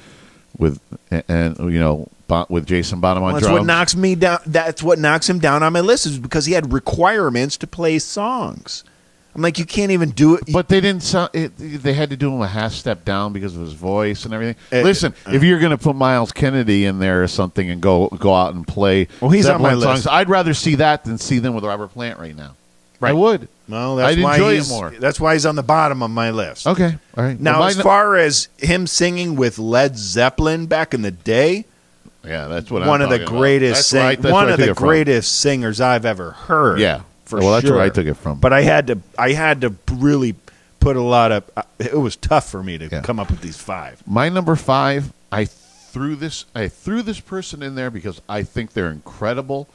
with Jason Bonham on drums. That's what knocks me down. That's what knocks him down on my list is because he had requirements to play songs. I'm like, you can't even do it. But they didn't. They had to do him a half step down because of his voice and everything. Listen, if you're going to put Miles Kennedy in there or something and go out and play, he's Zeppelin on my list. songs, I'd rather see that than see them with Robert Plant right now. Right. I would. Well, that's why enjoy it more. That's why he's on the bottom of my list. Okay, all right. Now, as far as him singing with Led Zeppelin back in the day, yeah, that's what one of the greatest singers I've ever heard. Yeah. That's where I took it from. But I had to really put a lot of. It was tough for me to come up with these 5. My number 5, I threw this person in there because I think they're incredible,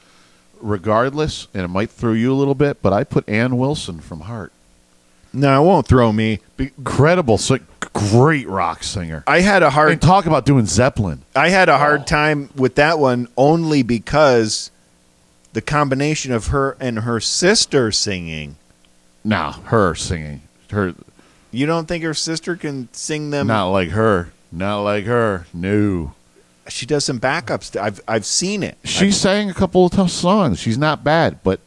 regardless, and it might throw you a little bit. But I put Ann Wilson from Heart. No, it won't throw me. Incredible, great rock singer. I had a hard. And talk about doing Zeppelin. I had a hard time with that one only because. The combination of her and her sister singing. No, her singing. You don't think her sister can sing them? Not like her. No. She does some backups. I've seen it. She sang a couple of tough songs. She's not bad, but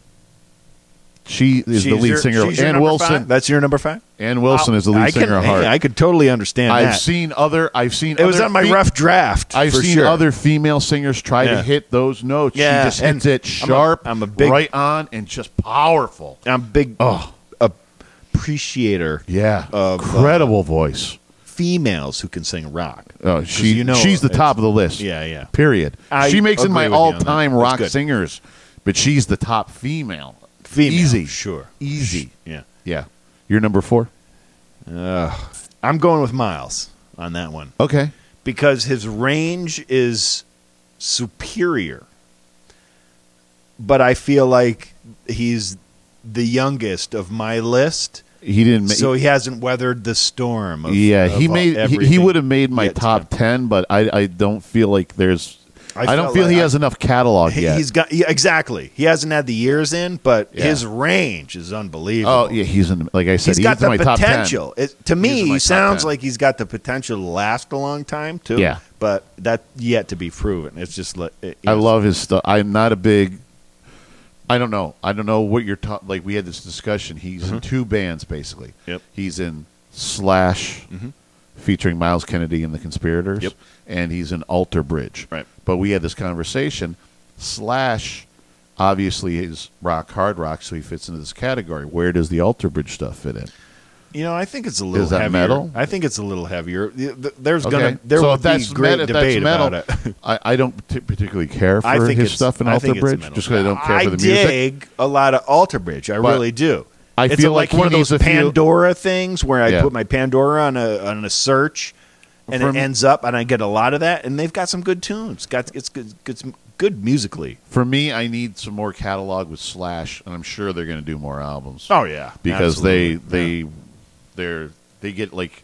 she is the lead singer. Ann Wilson. 5? That's your number 5? Ann Wilson is the lead singer of Heart. I could totally understand that. It was on my rough draft. I've seen other female singers try to hit those notes. Yeah, she just hits it sharp, I'm a big, right on, and just powerful. I'm a big appreciator. Yeah, of incredible voice. Females who can sing rock. Oh, she's the top of the list. Yeah. Period. She makes in my all-time rock singers, but she's the top female. Easy, sure, easy. Yeah. You're number 4. I'm going with Miles on that one. Okay, because his range is superior. But I feel like he's the youngest of my list. He didn't. So he hasn't weathered the storm. He would have made my top 10, but I don't feel like there's. I don't feel he has enough catalog yet. He's got exactly. He hasn't had the years in, but his range is unbelievable. Oh yeah, he's in. Like I said, he's got the my potential. Top 10. To me, he sounds like he's got the potential to last a long time too. Yeah, but that's yet to be proven. It's just. I love his stuff. I'm not a big. I don't know. I don't know what you're talking. Like we had this discussion. He's in two bands basically. Yep. He's in Slash, featuring Miles Kennedy and the Conspirators. Yep. And he's in Alter Bridge. Right. But we had this conversation. Slash, obviously, is hard rock, so he fits into this category. Where does the Alter Bridge stuff fit in? You know, I think it's a little Is that heavier. metal? I think it's a little heavier. There So will if that's be great debate metal, about it. I don't particularly care for his stuff in Alter Bridge, just because I don't care for the music. I dig a lot of Alter Bridge. I really do. I feel like one of he those needs to feel- Pandora things where I put my Pandora on a search, and it ends up, and I get a lot of that. And they've got some good tunes. It's good musically. For me, I need some more catalog with Slash, and I'm sure they're going to do more albums. Oh yeah, because they get like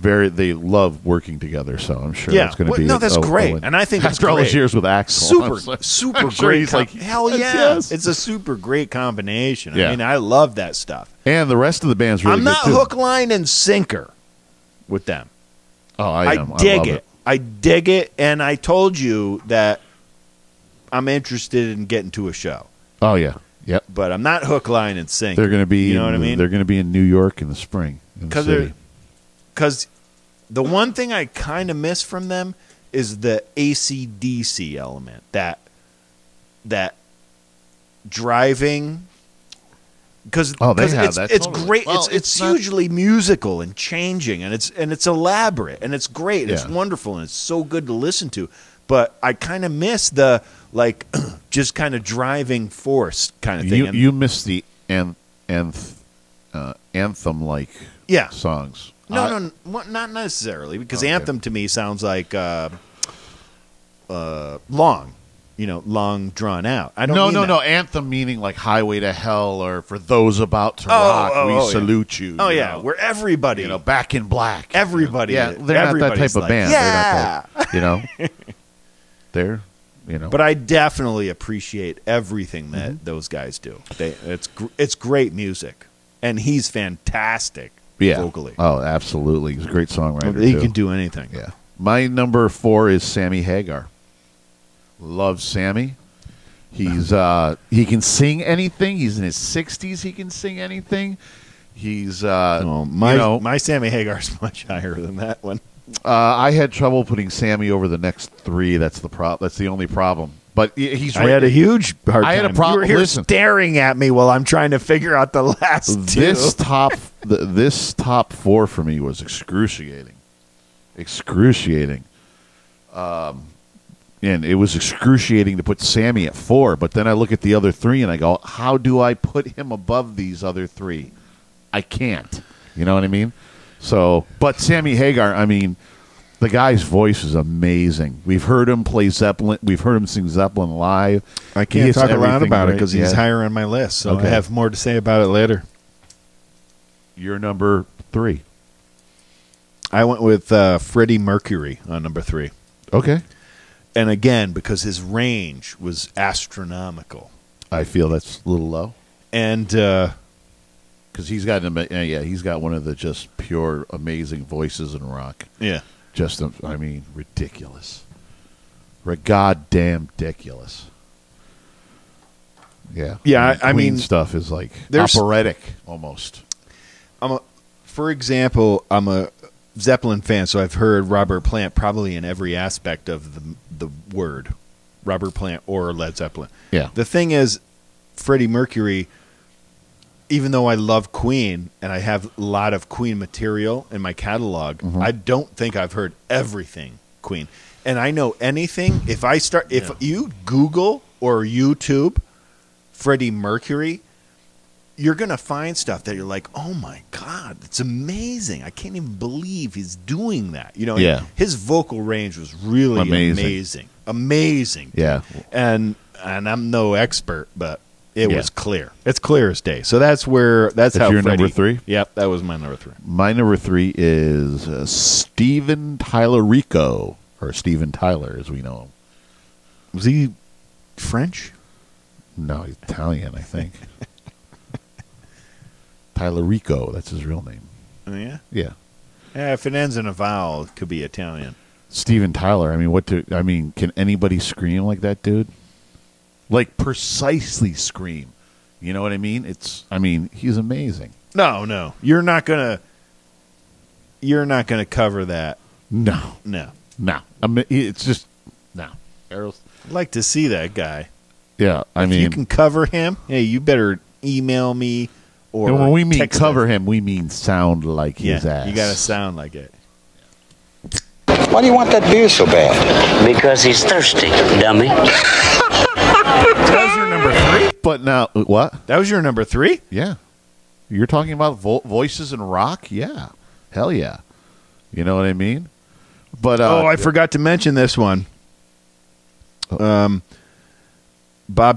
they love working together. So I'm sure it's going to be. No, that's great, and I think after all those years with Axl, super sure great. he's like, hell yeah, yes. It's a super great combination. Yeah. I mean, I love that stuff. And the rest of the band's really I'm not good too. hook, line, and sinker with them. Oh, I am. dig love it. I dig it, and I told you that I'm interested in getting to a show. Oh yeah, yep. But I'm not hook, line, and sinker. They're going to be. You know what I mean? They're going to be in New York in the spring. Because the one thing I kind of miss from them is the AC/DC element. That driving. Because it's great. Well, it's hugely musical and changing, and it's elaborate, and it's great, and it's wonderful, and it's so good to listen to. But I kind of miss the just kind of driving force kind of thing. You miss the anthem like songs. No, not necessarily, because anthem to me sounds like long. Long drawn out. I don't. No. Anthem meaning like Highway to Hell or For Those About to Rock. We salute you. Oh yeah, where everybody, Back in Black. Everybody, they're not that type of band. Yeah, they're not that, they're. But I definitely appreciate everything that those guys do. It's great music, and he's fantastic vocally. Oh, absolutely. He's a great songwriter. He can do anything. Yeah. My number 4 is Sammy Hagar. Love Sammy. He's he can sing anything. He's in his 60s. He can sing anything. He's my Sammy Hagar's much higher than that one. I had trouble putting Sammy over the next 3. That's the problem. That's the only problem. But he's. I had a huge hard time. I had a problem. You were here staring at me while I'm trying to figure out the last 2. This top 4 for me was excruciating. And it was excruciating to put Sammy at 4, but then I look at the other 3 and I go, how do I put him above these other 3? I can't. You know what I mean? So, but Sammy Hagar, I mean, the guy's voice is amazing. We've heard him play Zeppelin. We've heard him sing Zeppelin live. I can't talk a lot about it because he's higher on my list, so I have more to say about it later. You're number 3. I went with Freddie Mercury on number 3. Okay. And again, because his range was astronomical. I feel that's a little low. And because he's got one of the just pure amazing voices in rock. Yeah. Just ridiculous. Goddamn ridiculous. Yeah. Yeah, I Queen mean stuff is like operatic almost. For example, I'm a Zeppelin fan, so I've heard Robert Plant probably in every aspect of the word, Robert Plant or Led Zeppelin. Yeah. The thing is, Freddie Mercury, even though I love Queen and I have a lot of Queen material in my catalog, I don't think I've heard everything Queen. And I know anything. If you Google or YouTube Freddie Mercury, you're going to find stuff that you're like, oh my God, it's amazing. I can't even believe he's doing that. His vocal range was really amazing. amazing. Yeah. And I'm no expert, but it was clear. It's clear as day. So that's how your Freddie, number 3? Yep, that was my number 3. My number 3 is Steven Tylerico, or Steven Tyler, as we know him. Was he French? No, he's Italian, I think. Tylerico, that's his real name. Oh, yeah? Yeah. Yeah, if it ends in a vowel, it could be Italian. Steven Tyler, can anybody scream like that dude? Like, precisely scream. You know what I mean? He's amazing. No. You're not gonna cover that. No. It's just no. I'd like to see that guy. Yeah, if you can cover him, hey, you better email me or and when we mean text cover him, we mean sound like his ass. You got to sound like it. Why do you want that beer so bad? Because he's thirsty, dummy. That was your number 3? But now, what? That was your number 3? Yeah. You're talking about voices in rock? Yeah. Hell yeah. You know what I mean? But I forgot to mention this one. Bob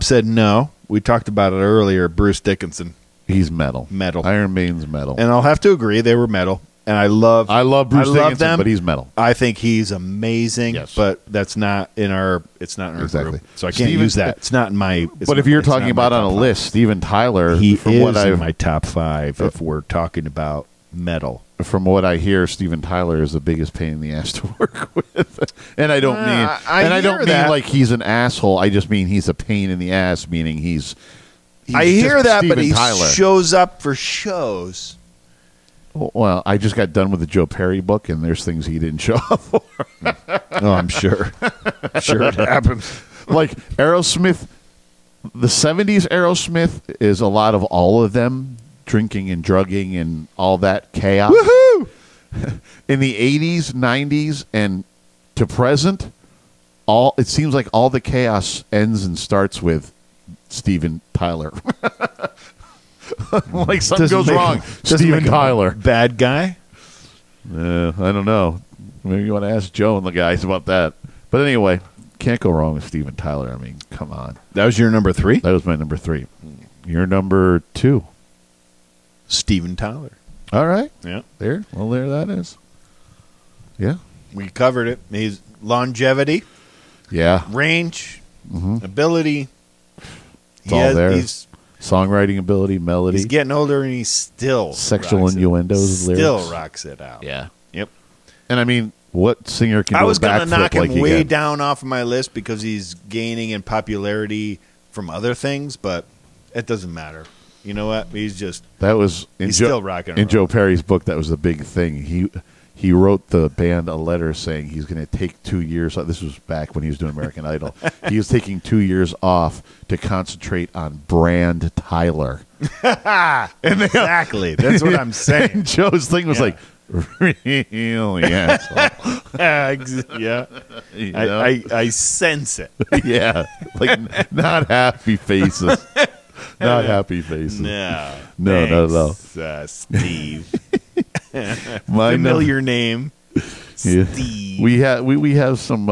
said no. We talked about it earlier. Bruce Dickinson. He's metal. Iron Maiden's metal. And I'll have to agree, they were metal. And I love Bruce Dickinson, them, but he's metal. I think he's amazing. Yes. But that's not in our. It's not in our exactly. group, so I can't use that. It's not in my. But if you're talking about on a list, Steven Tyler, he from is what in my top 5. If we're talking about metal, from what I hear, Steven Tyler is the biggest pain in the ass to work with. And I don't mean, I don't mean like he's an asshole. I just mean he's a pain in the ass, meaning he's I hear that, Steven but he Tyler. shows up for shows. Well, I just got done with the Joe Perry book, and there's things he didn't show up for. Oh, I'm sure. Sure it happens. Like Aerosmith, the 70s Aerosmith is a lot of all of them drinking and drugging and all that chaos. Woohoo! In the 80s, 90s, and to present, it seems like all the chaos ends and starts with Steven Tyler. Like something goes wrong. Steven Tyler. Bad guy? I don't know. Maybe you want to ask Joe and the guys about that. But anyway, can't go wrong with Steven Tyler. I mean, come on. That was your number 3? That was my number 3. Your number 2. Steven Tyler. All right. Yeah. There that is. Yeah. We covered it. He's longevity. Yeah. Range. Ability. It's all there. Songwriting ability, melody. He's getting older and he's still sexual innuendos, lyrics. Still rocks it out. Yeah. Yep. And I mean, what singer can do a backflip? I was going to knock him like way down off of my list because he's gaining in popularity from other things, but it doesn't matter. You know what? He's still rocking. In Joe Perry's book, that was the big thing. He wrote the band a letter saying he's going to take 2 years. This was back when he was doing American Idol. He was taking 2 years off to concentrate on Brand Tyler. Exactly. That's what I'm saying. And Joe's thing was like, really asshole. Yeah. You know? I sense it. Yeah. Like, not happy faces. Not happy faces. No. No, not at all. Steve. My familiar name. Steve. Yeah. We have some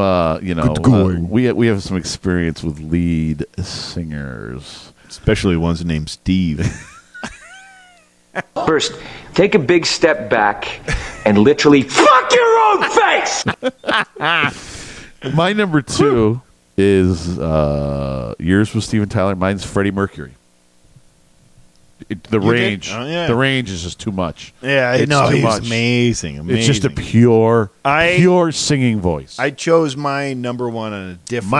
we have some experience with lead singers, especially ones named Steve. First, take a big step back and literally fuck your own face. My number 2 is yours was Steven Tyler. Mine's Freddie Mercury. The range is just too much. Yeah, it's no, too he's much. Amazing. It's just a pure singing voice. I chose my number 1 on a different.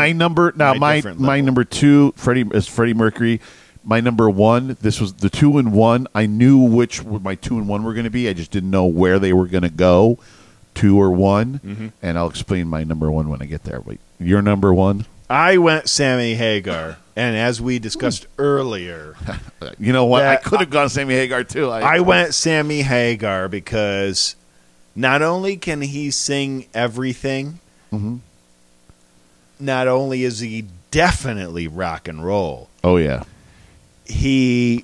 My number 2, Freddie Mercury. My number 1. This was the 2 and 1. I knew which my 2 and 1 were going to be. I just didn't know where they were going to go, 2 or 1. And I'll explain my number 1 when I get there. But your number 1. I went Sammy Hagar, and as we discussed earlier, you know what? I could have gone Sammy Hagar too. I went Sammy Hagar because not only can he sing everything, not only is he definitely rock and roll. Oh yeah, he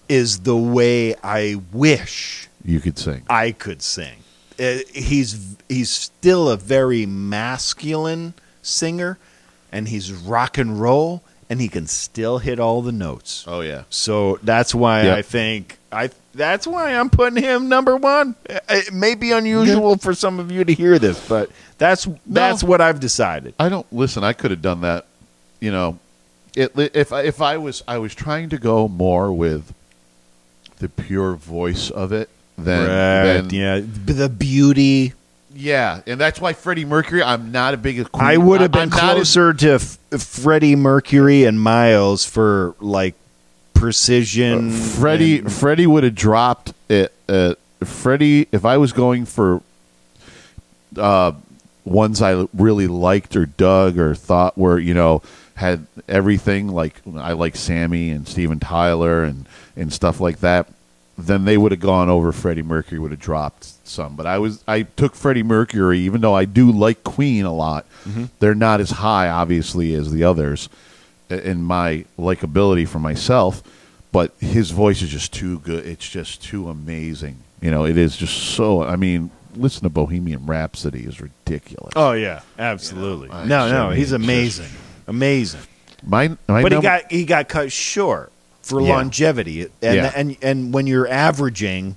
is the way I wish you could sing. I could sing. He's still a very masculine singer, and he's rock and roll, and he can still hit all the notes. Oh yeah. So that's why I think that's why I'm putting him number one. It may be unusual for some of you to hear this, but that's what I've decided. I don't listen. I could have done that. You know, if I was trying to go more with the pure voice of it, then the beauty. Yeah, and that's why Freddie Mercury. I'm not a big Queen. I would have been closer to Freddie Mercury and Miles for like precision. Freddie would have dropped it. Freddie, if I was going for ones I really liked or dug or thought were, you know, had everything, like I like Sammy and Steven Tyler and stuff like that, then they would have gone over Freddie Mercury, would have dropped some. But I took Freddie Mercury, even though I do like Queen a lot. Mm-hmm. They're not as high, obviously, as the others in my likability for myself. But his voice is just too good. It's just too amazing. You know, it is just so. I mean, listen to Bohemian Rhapsody is ridiculous. Oh yeah, absolutely. You know, he's amazing, amazing. But he got cut short for longevity, and when you're averaging,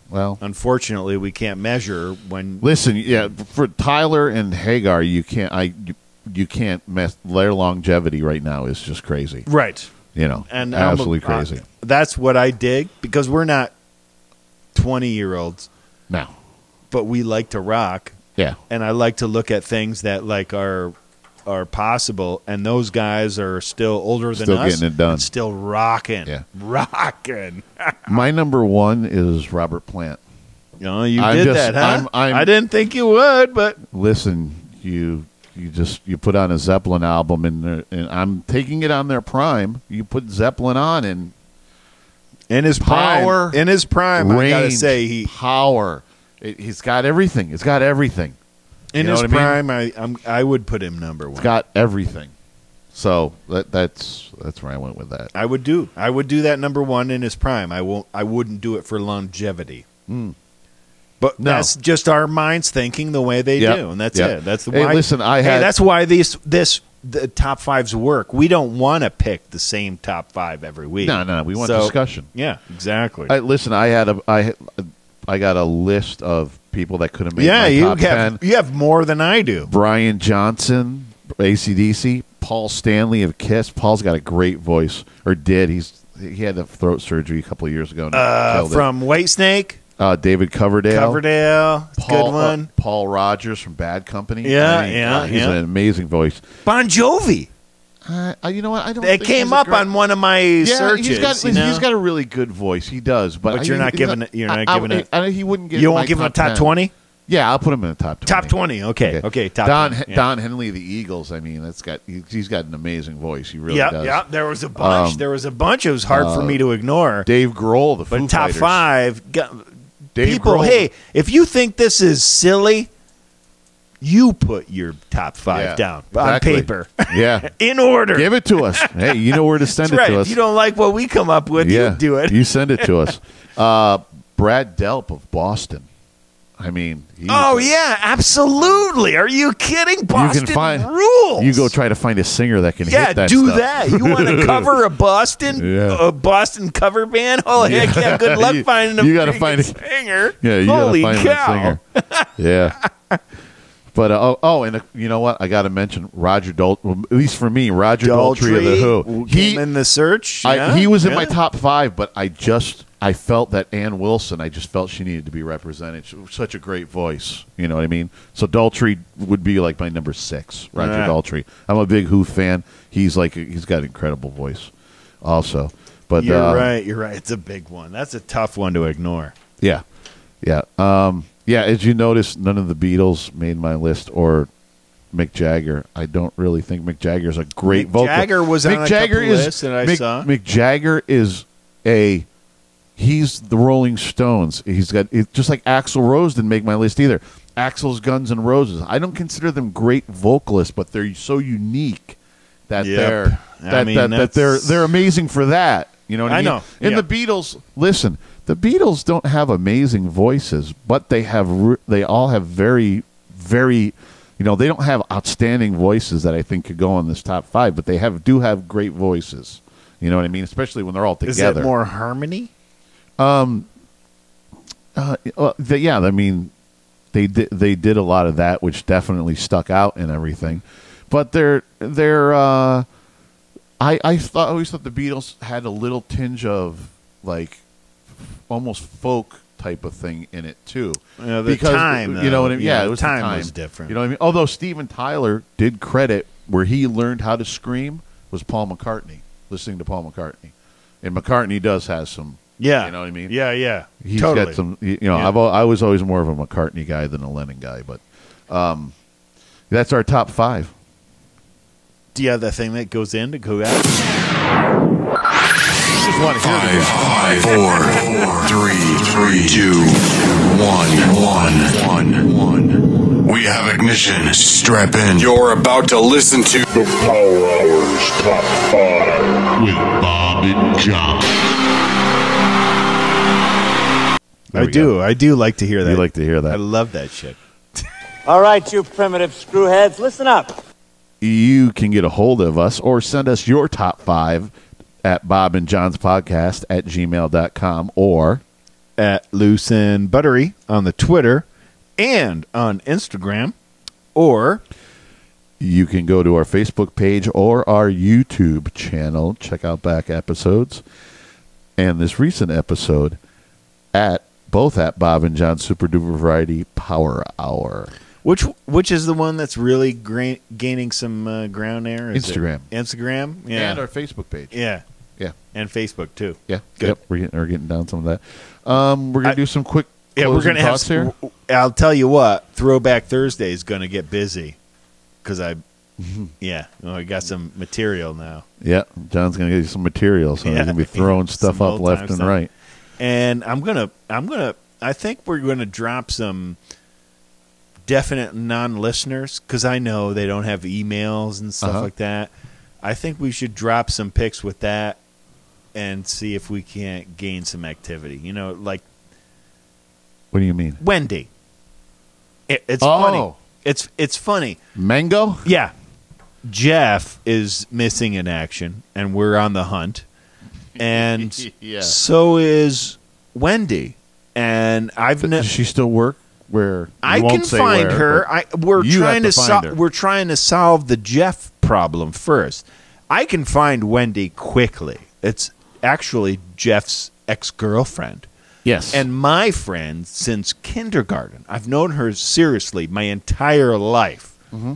well, unfortunately, we can't measure when. Listen, for Tyler and Hagar, you can't mess. Their longevity right now is just crazy, right? You know, and absolutely crazy. That's what I dig, because we're not 20-year-olds, no, but we like to rock, and I like to look at things that like are possible, and those guys are still older than us, getting it done, and still rocking, rocking. My number one is Robert Plant. You did that, huh? I didn't think you would, but listen, you put on a Zeppelin album, and I'm taking it on their prime. You put Zeppelin on, and in his power, prime, range, I gotta say, power. He's got everything. It's got everything. In his prime, I would put him number one. It's got everything. So that's where I went with that. I would do that number one in his prime. I wouldn't do it for longevity. But that's just our minds thinking the way they do, and that's it. That's the why. Listen, that's why the top fives work. We don't want to pick the same top five every week. No, we want discussion. Yeah, exactly. Listen, I got a list of people that could have made my top 10. You have more than I do. Brian Johnson, AC/DC, Paul Stanley of Kiss. Paul's got a great voice, or did. He had the throat surgery a couple of years ago. From Whitesnake. David Coverdale. Good one. Paul Rogers from Bad Company. He's an amazing voice. Bon Jovi. You know what? I don't. It came up on one of my searches. He's got a really good voice. He does, but you're not giving it. You're not giving it. He wouldn't give. You won't give him a top 20. Yeah, I'll put him in the top 20. Top 20. Okay. Top Don 20. Don Henley of the Eagles. I mean, he's got an amazing voice. He really does. Yeah. There was a bunch. It was hard for me to ignore. Dave Grohl, the Foo top Fighters. 5. Dave people, Grohl. hey, if you think this is silly, you put your top 5 down on paper. Yeah. In order. Give it to us. Hey, you know where to send it to us. If you don't like what we come up with, you do it. You send it to us. Brad Delp of Boston. I mean, absolutely. Are you kidding? Boston rules. You go try to find a singer that can hit that do stuff. that. You want to cover a Boston cover band? Oh, heck yeah. Good luck finding a singer. Yeah, you got to find a singer. Yeah. But, and you know what? I got to mention Roger Daltrey. Well, at least for me, Roger Daltrey of The Who. He in the search. He was in my top 5, but I felt that Ann Wilson, I just felt she needed to be represented. She was such a great voice. You know what I mean? So Daltrey would be like my number 6, Roger Daltrey. I'm a big Who fan. He's got an incredible voice also. But You're right. It's a big one. That's a tough one to ignore. Yeah. As you notice, none of the Beatles made my list, or Mick Jagger. I don't really think Mick Jagger's a great vocalist. Jagger was on a couple lists that I saw. Mick Jagger is he's the Rolling Stones. He's got just like Axl Rose didn't make my list either. Axl's Guns N' Roses. I don't consider them great vocalists, but they're so unique that they're amazing for that. You know what I mean? I know. And the Beatles, listen, the Beatles don't have amazing voices, but they all have very, very You know, they don't have outstanding voices that I think could go on this top 5, but they do have great voices. You know what I mean? Especially when they're all together. Is it more harmony? Yeah, I mean, they did a lot of that, which definitely stuck out and everything. But I always thought the Beatles had a little tinge of like almost folk type of thing in it too. Because time, you know what I mean? Yeah, it was time, the time was different. You know what I mean? Although Steven Tyler did credit where he learned how to scream was Paul McCartney, listening to Paul McCartney, and McCartney does have some. Yeah, you know what I mean. Yeah, He's totally. got some. You know, I was always more of a McCartney guy than a Lennon guy, but that's our top 5. Do you have that thing that goes in to go out? Just want to hear 5, 4, 3, 2, 1. We have ignition. Strap in. You're about to listen to the Power Hours Top 5 with Bob and John. I do like to hear that. You like to hear that. I love that shit. All right, you primitive screwheads, listen up. You can get a hold of us or send us your top 5 at Bob and John's Podcast at gmail.com or at Loose and Buttery on the Twitter and on Instagram, or you can go to our Facebook page or our YouTube channel, check out back episodes and this recent episode both at Bob and John's Super Duper Variety Power Hour. Which is the one that's really gaining some ground there? Instagram. Instagram? Yeah. And our Facebook page. Yeah. Yeah. And Facebook, too. Yeah. Good. Yep. We're getting down some of that. We're going to do some quick closing thoughts here. I'll tell you what, Throwback Thursday is going to get busy because I got some material now. Yeah. John's going to get you some material, so he's going to be throwing stuff up left and right. And I think we're going to drop some definite non-listeners because I know they don't have emails and stuff like that. I think we should drop some pics with that and see if we can't gain some activity. You know, like what do you mean, Wendy? It's funny. It's funny. Mango? Yeah. Jeff is missing in action, and we're on the hunt. And so is Wendy. And does she still work? Where I can find her. We're trying to solve the Jeff problem first. I can find Wendy quickly. It's actually Jeff's ex-girlfriend. Yes. And my friend since kindergarten. I've known her seriously my entire life. Mm-hmm.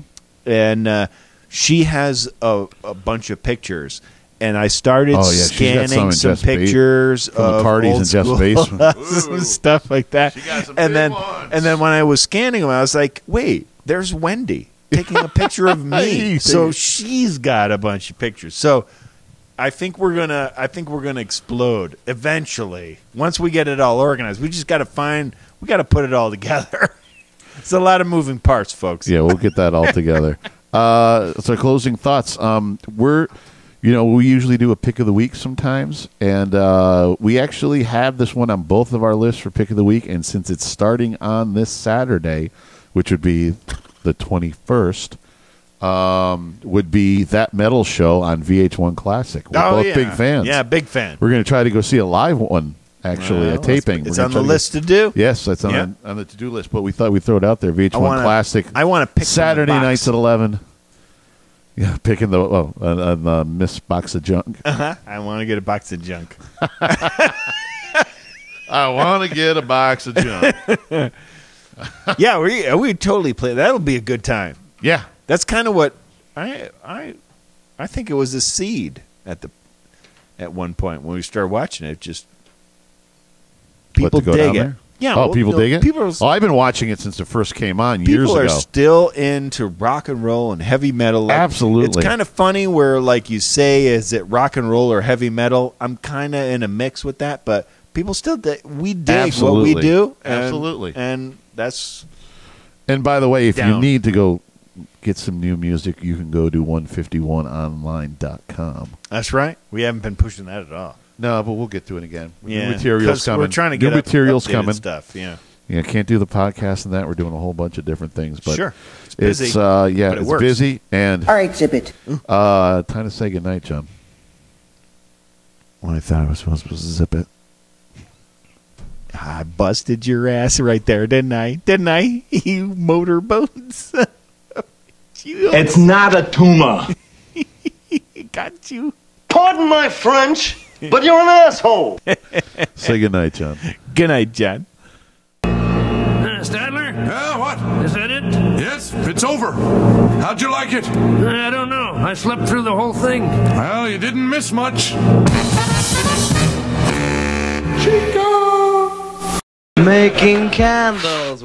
And she has a bunch of pictures. And I started scanning some pictures from the parties in Jeff's basement, stuff like that. And then when I was scanning them, I was like, "Wait, there's Wendy taking a picture of me." So she's got a bunch of pictures. So I think we're gonna explode eventually once we get it all organized. We just got to put it all together. It's a lot of moving parts, folks. Yeah, we'll get that all together. So closing thoughts. We usually do a pick of the week sometimes, and we actually have this one on both of our lists for pick of the week. And since it's starting on this Saturday, which would be the 21st, would be That Metal Show on VH1 Classic. We're both big fans. Yeah, big fan. We're going to try to go see a live one, actually, a taping. It's on the list to do? Yes, that's on the to-do list, but we thought we'd throw it out there. VH1 Classic. I want to pick Saturday nights at 11. Yeah, picking the Miss Box of Junk. I want to get a box of junk. I want to get a box of junk. Yeah, we totally play. That'll be a good time. Yeah, that's kind of what I think it was a seed at one point when we started watching it. Just people dig it. Yeah, people dig it. I've been watching it since it first came on years ago. People are still into rock and roll and heavy metal. Absolutely, it's kind of funny where, like you say, is it rock and roll or heavy metal? I'm kind of in a mix with that, but people still dig what we do. Absolutely, and that's. And by the way, if you need to go get some new music, you can go to 151online.com. That's right. We haven't been pushing that at all. No, but we'll get to it again. Yeah, new materials coming. We're trying to get new materials coming. Stuff. Yeah. Yeah, can't do the podcast and that. We're doing a whole bunch of different things, but sure, it's busy. It's but it's works. busy and All right, zip it. time to say goodnight, John. Well, I thought I was supposed to zip it. I busted your ass right there, didn't I? Didn't I? You motorboats. It's not a tumor. Got you. Pardon my French, but you're an asshole. Say goodnight, John. Good night, John. Stadler? Yeah, what? Is that it? Yes, it's over. How'd you like it? I don't know. I slept through the whole thing. Well, you didn't miss much. Chico! Making candles.